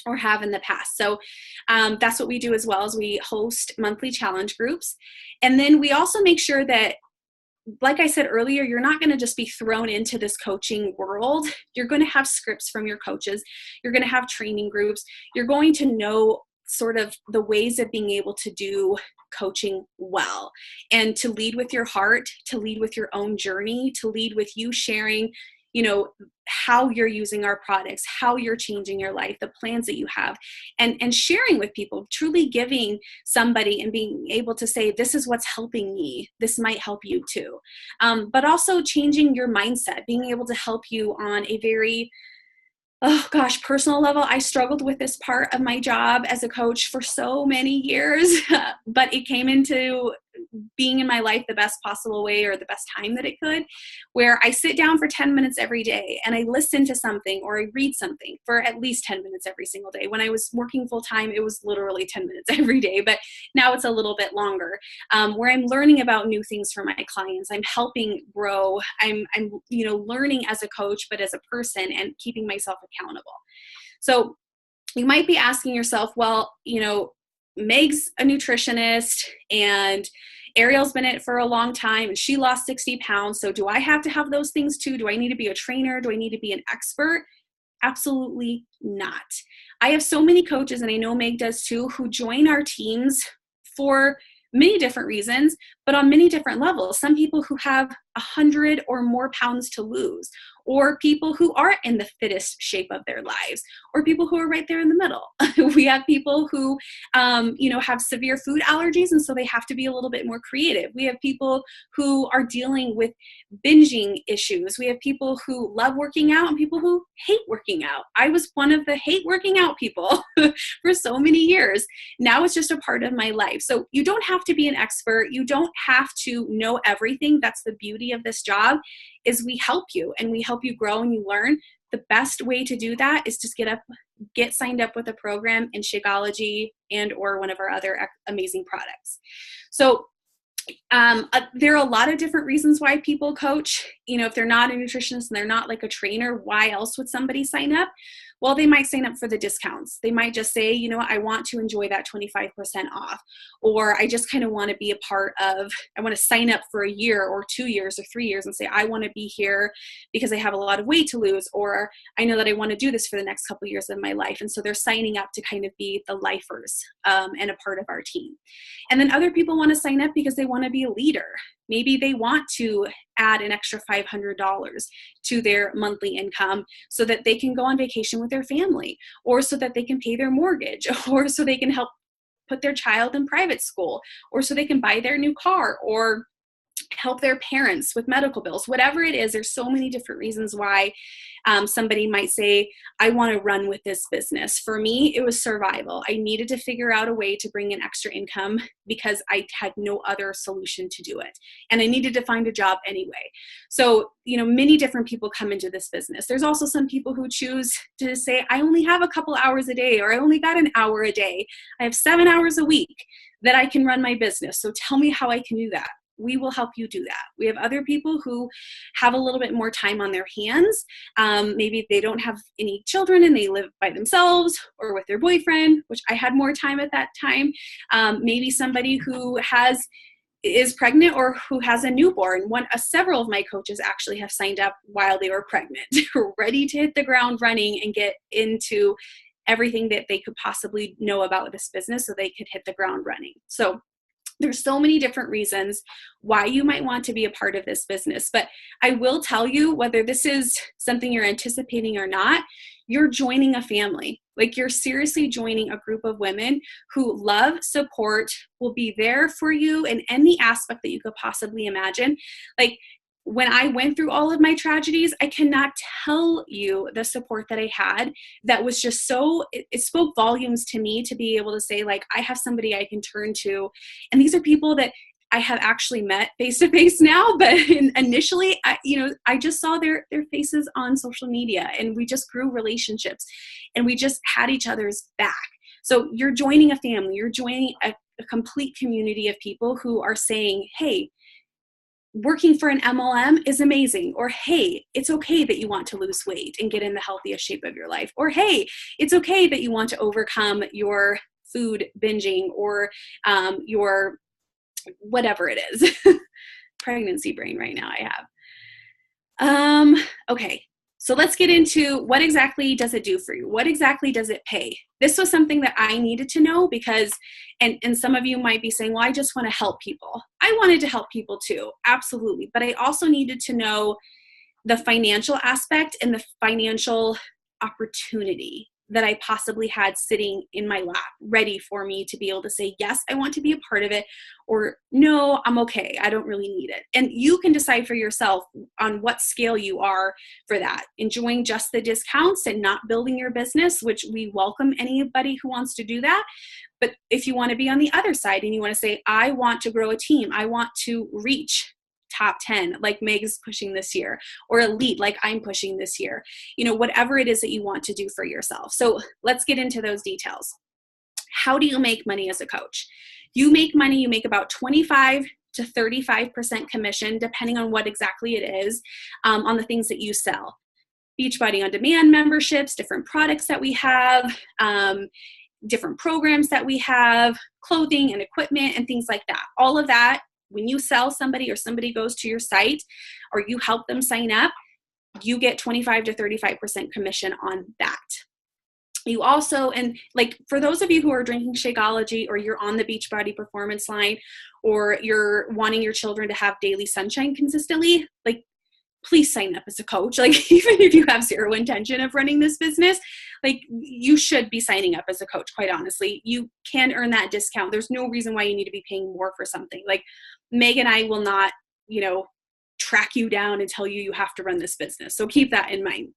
or have in the past. So that's what we do, as well as we host monthly challenge groups. And then we also make sure that, like I said earlier, you're not going to just be thrown into this coaching world. You're going to have scripts from your coaches. You're going to have training groups. You're going to know sort of the ways of being able to do coaching well, and to lead with your heart, to lead with your own journey, to lead with you sharing, how you're using our products, how you're changing your life, the plans that you have, and sharing with people, truly giving somebody and being able to say, this is what's helping me. This might help you too. But also changing your mindset, being able to help you on a very personal level. I struggled with this part of my job as a coach for so many years, but it came into being in my life the best possible way, or the best time that it could, where I sit down for 10 minutes every day and I listen to something or I read something for at least 10 minutes every single day. When I was working full time, it was literally 10 minutes every day, but now it's a little bit longer, where I'm learning about new things for my clients. I'm helping grow. I'm learning as a coach, but as a person, and keeping myself accountable. So you might be asking yourself, well, Meg's a nutritionist and Arryell's been in it for a long time and she lost 60 pounds. So do I have to have those things too? Do I need to be a trainer? Do I need to be an expert? Absolutely not. I have so many coaches, and I know Meg does too, who join our teams for many different reasons, but on many different levels. Some people who have 100 or more pounds to lose, or people who aren't in the fittest shape of their lives, or people who are right there in the middle. We have people who, have severe food allergies, and so they have to be a little bit more creative. We have people who are dealing with binging issues. We have people who love working out and people who hate working out. I was one of the hate working out people for so many years. Now it's just a part of my life. So you don't have to be an expert. You don't have to know everything. That's the beauty of this job, is we help you and we help you grow and you learn. The best way to do that is just get signed up with a program in Shakeology and or one of our other amazing products. So there are a lot of different reasons why people coach. If they're not a nutritionist and they're not like a trainer, why else would somebody sign up? Well, they might sign up for the discounts. They might just say, I want to enjoy that 25% off, or I just kind of want to be a part of, I want to sign up for a year or 2 years or 3 years and say, I want to be here because I have a lot of weight to lose, or I know that I want to do this for the next couple of years of my life. And so they're signing up to kind of be the lifers and a part of our team. And then other people want to sign up because they want to be a leader. Maybe they want to add an extra $500 to their monthly income so that they can go on vacation with their family, or so that they can pay their mortgage, or so they can help put their child in private school, or so they can buy their new car, or help their parents with medical bills. Whatever it is, there's so many different reasons why somebody might say, I want to run with this business. For me, it was survival. I needed to figure out a way to bring in extra income because I had no other solution to do it. And I needed to find a job anyway. So, many different people come into this business. There's also some people who choose to say, I only have a couple hours a day, or I only got an hour a day. I have 7 hours a week that I can run my business. So tell me how I can do that. We will help you do that. We have other people who have a little bit more time on their hands. Maybe they don't have any children and they live by themselves or with their boyfriend, which I had more time at that time. Maybe somebody who is pregnant or who has a newborn. Several of my coaches actually have signed up while they were pregnant, ready to hit the ground running and get into everything that they could possibly know about this business so they could hit the ground running. So there's so many different reasons why you might want to be a part of this business. But I will tell you, whether this is something you're anticipating or not, you're joining a family. Like, you're seriously joining a group of women who love, support, will be there for you in any aspect that you could possibly imagine. Like, when I went through all of my tragedies, I cannot tell you the support that I had that was just it spoke volumes to me to be able to say, like, I have somebody I can turn to. And these are people that I have actually met face to face now, but initially, I just saw their faces on social media, and we just grew relationships and we just had each other's back. So you're joining a family, you're joining a complete community of people who are saying, hey, working for an MLM is amazing. Or, hey, it's okay that you want to lose weight and get in the healthiest shape of your life. Or, hey, it's okay that you want to overcome your food binging or your whatever it is. Pregnancy brain right now I have. Okay. So let's get into what exactly does it do for you? What exactly does it pay? This was something that I needed to know because, and some of you might be saying, well, I just want to help people. I wanted to help people too, absolutely. But I also needed to know the financial aspect and the financial opportunity that I possibly had sitting in my lap, ready for me to be able to say, yes, I want to be a part of it, or no, I'm okay, I don't really need it. And you can decide for yourself on what scale you are for that. Enjoying just the discounts and not building your business, which we welcome anybody who wants to do that. But if you want to be on the other side and you want to say, I want to grow a team, I want to reach top 10 like Meg's pushing this year, or elite like I'm pushing this year, whatever it is that you want to do for yourself. So let's get into those details. How do you make money as a coach? You make money, you make about 25 to 35% commission, depending on what exactly it is, on the things that you sell. Beachbody On Demand memberships, different products that we have, different programs that we have, clothing and equipment and things like that. All of that, when you sell somebody or somebody goes to your site or you help them sign up, you get 25 to 35% commission on that. You also, and like for those of you who are drinking Shakeology, or you're on the Beachbody Performance line, or you're wanting your children to have daily sunshine consistently, like please sign up as a coach. Like even if you have zero intention of running this business, like you should be signing up as a coach, quite honestly. You can earn that discount. There's no reason why you need to be paying more for something. Like Meg and I will not, track you down and tell you have to run this business. So keep that in mind.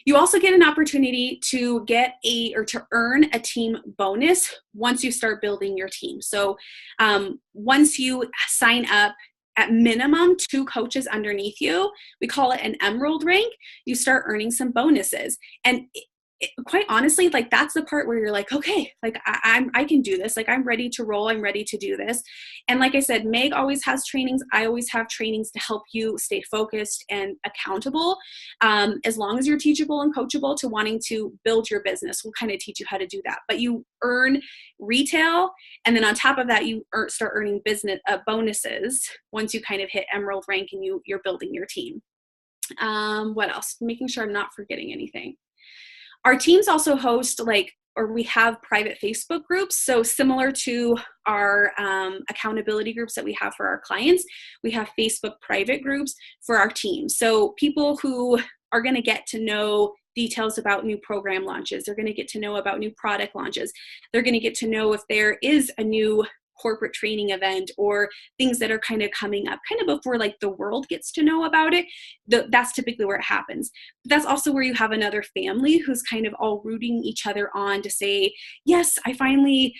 You also get an opportunity to to earn a team bonus once you start building your team. So once you sign up, at minimum 2 coaches underneath you, we call it an emerald rank, you start earning some bonuses. And quite honestly, like that's the part where you're like, okay, like I can do this. Like I'm ready to roll. I'm ready to do this. And like I said, Meg always has trainings. I always have trainings to help you stay focused and accountable. As long as you're teachable and coachable to wanting to build your business, we'll kind of teach you how to do that. But you earn retail. And then on top of that, you start earning business bonuses once you kind of hit emerald rank and you're building your team. What else? Making sure I'm not forgetting anything. Our teams also host we have private Facebook groups. So similar to our accountability groups that we have for our clients, we have Facebook private groups for our team. So people who are going to get to know details about new program launches, they're going to get to know about new product launches. They're going to get to know if there is a new corporate training event or things that are kind of coming up kind of before like the world gets to know about it. That's typically where it happens. But that's also where you have another family who's kind of all rooting each other on to say, yes, I finally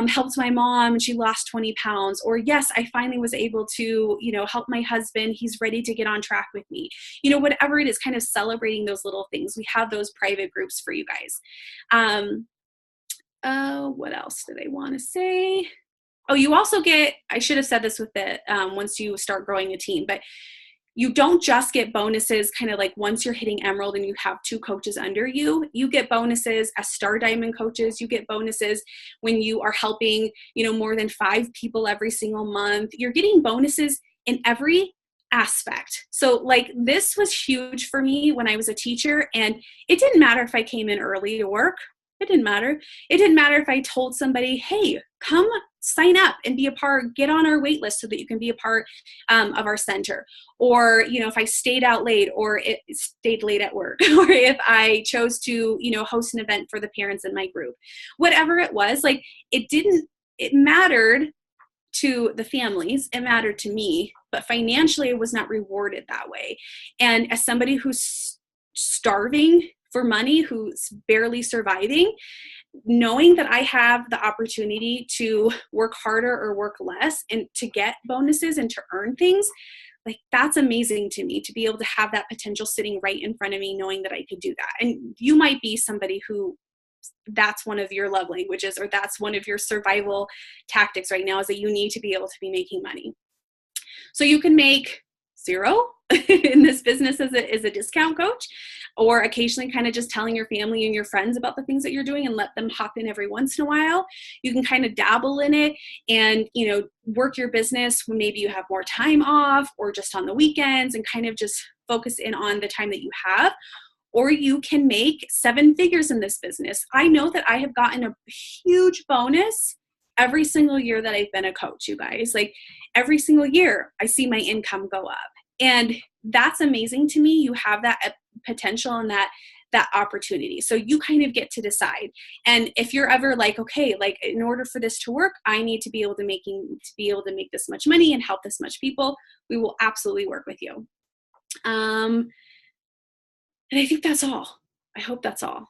helped my mom and she lost 20 pounds. Or yes, I finally was able to, help my husband. He's ready to get on track with me. Whatever it is, kind of celebrating those little things. We have those private groups for you guys. What else did I want to say? Oh, you also get, I should have said this with it once you start growing a team, but you don't just get bonuses kind of like once you're hitting emerald and you have 2 coaches under you. You get bonuses as star diamond coaches. You get bonuses when you are helping, more than 5 people every single month. You're getting bonuses in every aspect. So like this was huge for me when I was a teacher, and it didn't matter if I came in early to work. It didn't matter. It didn't matter if I told somebody, hey, come sign up and be a part, get on our wait list so that you can be a part of our center. Or, if I stayed out late or stayed late at work, or if I chose to, host an event for the parents in my group, whatever it was, like it mattered to the families, it mattered to me, but financially I was not rewarded that way. And as somebody who's starving for money, who's barely surviving, knowing that I have the opportunity to work harder or work less and to get bonuses and to earn things, like that's amazing to me, to be able to have that potential sitting right in front of me, knowing that I could do that. And you might be somebody who that's one of your love languages, or that's one of your survival tactics right now, is that you need to be able to be making money. So you can make 0 in this business as a discount coach, or occasionally kind of just telling your family and your friends about the things that you're doing and let them hop in every once in a while. You can kind of dabble in it and, work your business when maybe you have more time off or just on the weekends, and kind of just focus in on the time that you have. Or you can make 7 figures in this business. I know that I have gotten a huge bonus every single year that I've been a coach, you guys. Like every single year I see my income go up. And that's amazing to me. You have that potential and that opportunity. So you kind of get to decide. And if you're ever like, okay, like in order for this to work, I need to be able to make this much money and help this much people, we will absolutely work with you. And I think that's all. I hope that's all.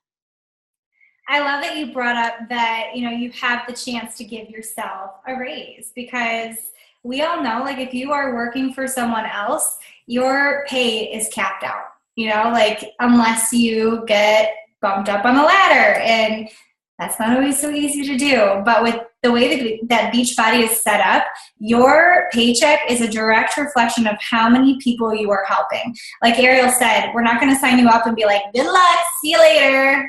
I love that you brought up that, you have the chance to give yourself a raise, because we all know, like, if you are working for someone else, your pay is capped out, unless you get bumped up on the ladder, and that's not always so easy to do. But with the way that Beachbody is set up, your paycheck is a direct reflection of how many people you are helping. Like Arryell said, we're not going to sign you up and be like, good luck, see you later,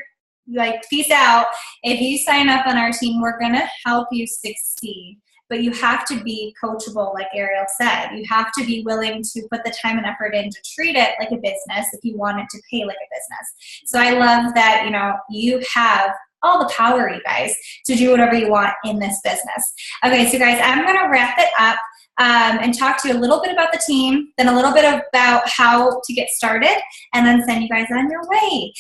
like, peace out. If you sign up on our team, we're going to help you succeed. but you have to be coachable, like Arryell said. You have to be willing to put the time and effort in to treat it like a business if you want it to pay like a business. So I love that, you have all the power, you guys, to do whatever you want in this business. Okay, so guys, I'm going to wrap it up and talk to you a little bit about the team, then a little bit about how to get started, and then send you guys on your way.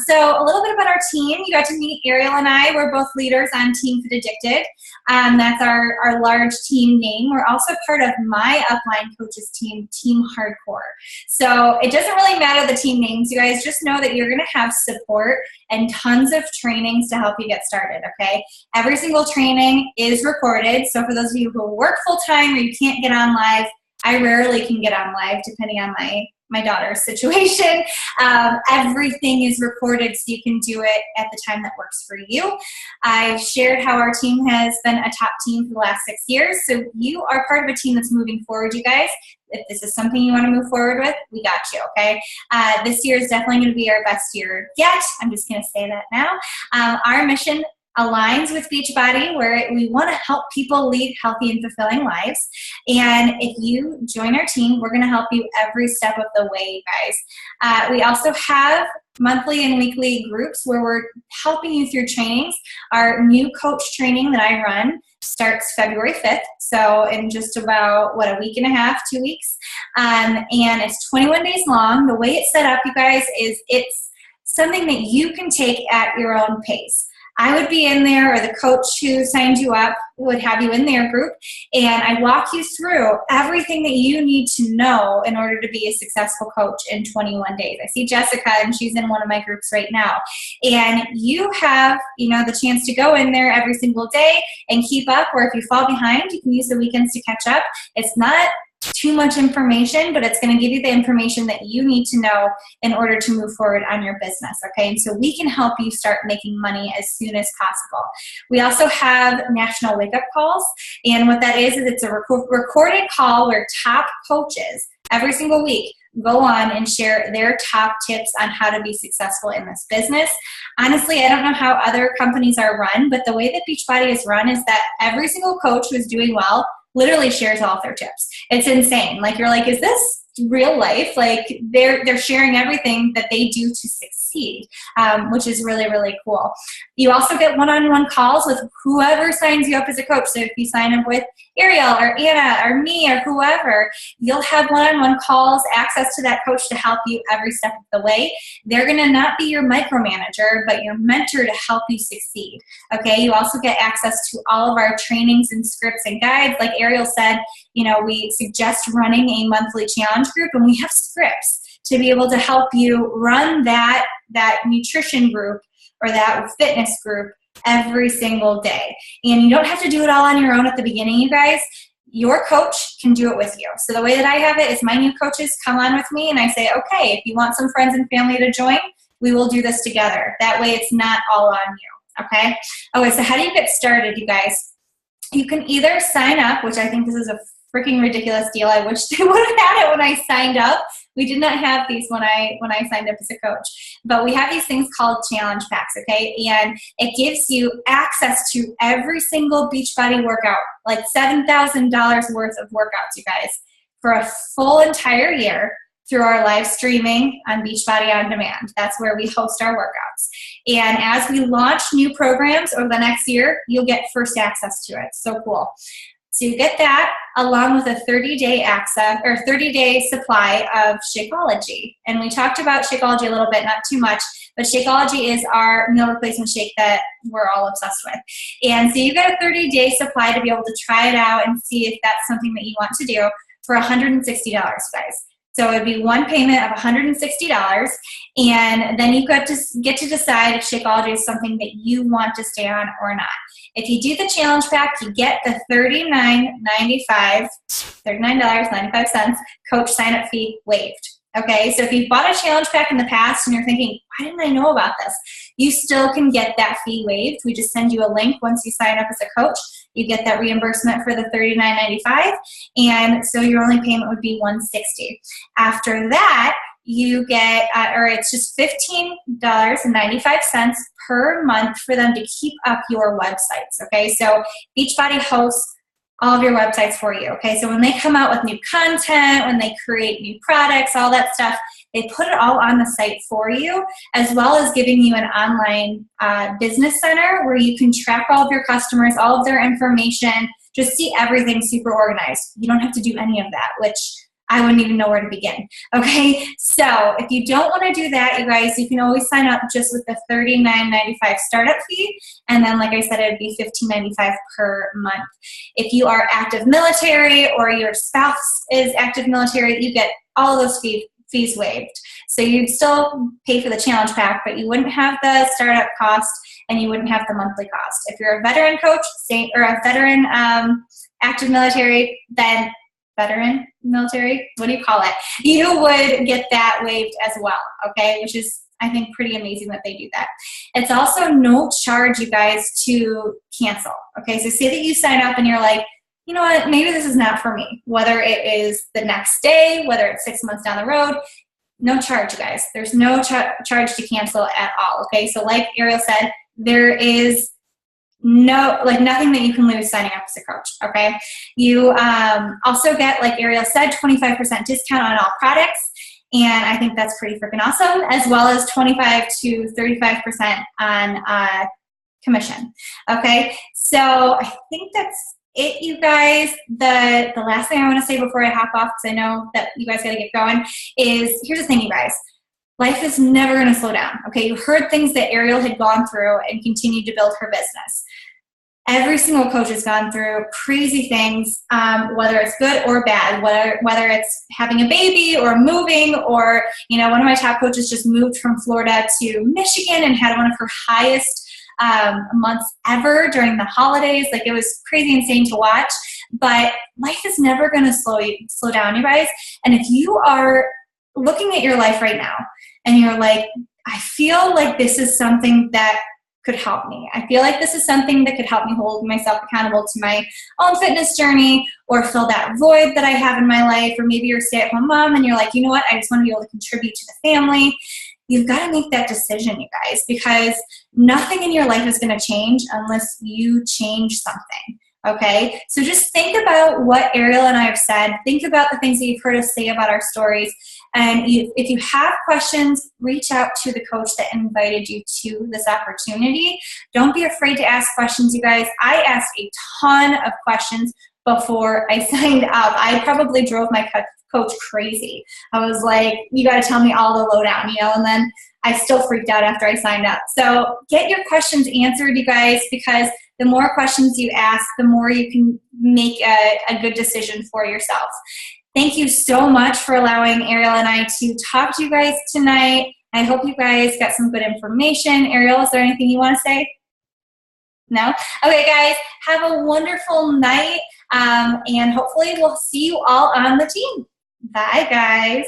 So a little bit about our team. You got to meet Arryell and I. We're both leaders on Team Fit Addicted. That's our large team name. We're also part of my upline coaches team, Team Hardcore. So it doesn't really matter the team names. You guys just know that you're going to have support and tons of trainings to help you get started, okay? Every single training is recorded. So for those of you who work full-time or you can't get on live, I rarely can get on live depending on my daughter's situation. Everything is recorded so you can do it at the time that works for you. I shared how our team has been a top team for the last 6 years. So you are part of a team that's moving forward, you guys. If this is something you want to move forward with, we got you, okay? This year is definitely going to be our best year yet. I'm just going to say that now. Our mission aligns with Beachbody, where we want to help people lead healthy and fulfilling lives. And if you join our team, we're going to help you every step of the way, guys. We also have monthly and weekly groups where we're helping you through trainings. Our new coach training that I run starts February 5th, so in just about, a week and a half, 2 weeks. And it's 21 days long. The way it's set up, you guys, is it's something that you can take at your own pace. I would be in there, or the coach who signed you up would have you in their group, and I'd walk you through everything that you need to know in order to be a successful coach in 21 days. I see Jessica, and she's in one of my groups right now. And you have, the chance to go in there every single day and keep up, or if you fall behind, you can use the weekends to catch up. It's not too much information, but it's going to give you the information that you need to know in order to move forward on your business, okay? And so we can help you start making money as soon as possible. We also have national wake-up calls, and what that is it's a recorded call where top coaches every single week go on and share their top tips on how to be successful in this business. Honestly, I don't know how other companies are run, but the way that Beachbody is run is that every single coach who is doing well literally shares all of their tips. It's insane. You're like, is this real life? They're sharing everything that they do to succeed, which is really, really cool. You also get one-on-one calls with whoever signs you up as a coach. So if you sign up with Arryell or Anna or me or whoever, you'll have one-on-one calls, access to that coach to help you every step of the way. They're going to not be your micromanager, but your mentor to help you succeed. Okay, you also get access to all of our trainings and scripts and guides. Like Arryell said, we suggest running a monthly challenge group, and we have scripts to be able to help you run that nutrition group or that fitness group every single day. And you don't have to do it all on your own at the beginning, you guys. Your coach can do it with you. So the way that I have it is my new coaches come on with me, and I say, okay, if you want some friends and family to join, we will do this together. That way it's not all on you, okay? Okay, so how do you get started, you guys? You can either sign up, which I think this is a freaking ridiculous deal. I wish they would have had it when I signed up. We did not have these when I signed up as a coach. But we have these things called challenge packs, okay? And it gives you access to every single Beachbody workout, like $7,000 worth of workouts, you guys, for a full entire year through our live streaming on Beachbody On Demand. That's where we host our workouts. And as we launch new programs over the next year, you'll get first access to it. So cool. So you get that along with a 30-day access or 30-day supply of Shakeology. And we talked about Shakeology a little bit, not too much, but Shakeology is our meal replacement shake that we're all obsessed with. And so you get a 30-day supply to be able to try it out and see if that's something that you want to do for $160, guys. So it would be one payment of $160, and then you get to decide if Shakeology is something that you want to stay on or not. If you do the challenge pack, you get the $39.95 coach sign-up fee waived. Okay, so if you've bought a challenge pack in the past and you're thinking, why didn't I know about this? You still can get that fee waived. We just send you a link once you sign up as a coach. You get that reimbursement for the $39.95, and so your only payment would be $160. After that, you get, or it's just $15.95 per month for them to keep up your websites. Okay, so Beachbody hosts all of your websites for you, okay? So when they come out with new content, when they create new products, all that stuff, they put it all on the site for you, as well as giving you an online business center where you can track all of your customers, all of their information, just see everything super organized. You don't have to do any of that, which I wouldn't even know where to begin, okay? So if you don't want to do that, you guys, you can always sign up just with the $39.95 startup fee, and then, like I said, it would be $15.95 per month. If you are active military or your spouse is active military, you get all of those fees waived. So you'd still pay for the challenge pack, but you wouldn't have the startup cost and you wouldn't have the monthly cost. If you're a veteran coach or a veteran active military, then veteran military, what do you call it? You would get that waived as well, okay? Which is, I think, pretty amazing that they do that. It's also no charge, you guys, to cancel, okay? So say that you sign up and you're like, you know what, maybe this is not for me. Whether it is the next day, whether it's 6 months down the road, no charge, you guys. There's no charge to cancel at all, okay? So like Arryell said, there is nothing that you can lose signing up as a coach, okay? You also get, like Arryell said, 25% discount on all products, and I think that's pretty freaking awesome, as well as 25 to 35% on commission, okay? So I think that's it, you guys. The last thing I want to say before I hop off, because I know that you guys got to get going, is here's the thing, you guys. Life is never going to slow down, okay? You heard things that Arryell had gone through and continued to build her business. Every single coach has gone through crazy things, whether it's good or bad, whether it's having a baby or moving, or, you know, one of my top coaches just moved from Florida to Michigan and had one of her highest months ever during the holidays. Like, it was crazy insane to watch. But life is never going to slow down, you guys. And if you are looking at your life right now and you're like, I feel like this is something that could help me. I feel like this is something that could help me hold myself accountable to my own fitness journey, or fill that void that I have in my life. Or maybe you're a stay-at-home mom and you're like, you know what, I just want to be able to contribute to the family. You've got to make that decision, you guys, because nothing in your life is going to change unless you change something. Okay, so just think about what Arryell and I have said. Think about the things that you've heard us say about our stories. And if you have questions, reach out to the coach that invited you to this opportunity. Don't be afraid to ask questions, you guys. I asked a ton of questions before I signed up. I probably drove my coach crazy. I was like, you got to tell me all the lowdown, you know, and then I still freaked out after I signed up. So get your questions answered, you guys, because the more questions you ask, the more you can make a good decision for yourself. Thank you so much for allowing Arryell and I to talk to you guys tonight. I hope you guys got some good information. Arryell, is there anything you want to say? No? Okay, guys, have a wonderful night, and hopefully we'll see you all on the team. Bye, guys.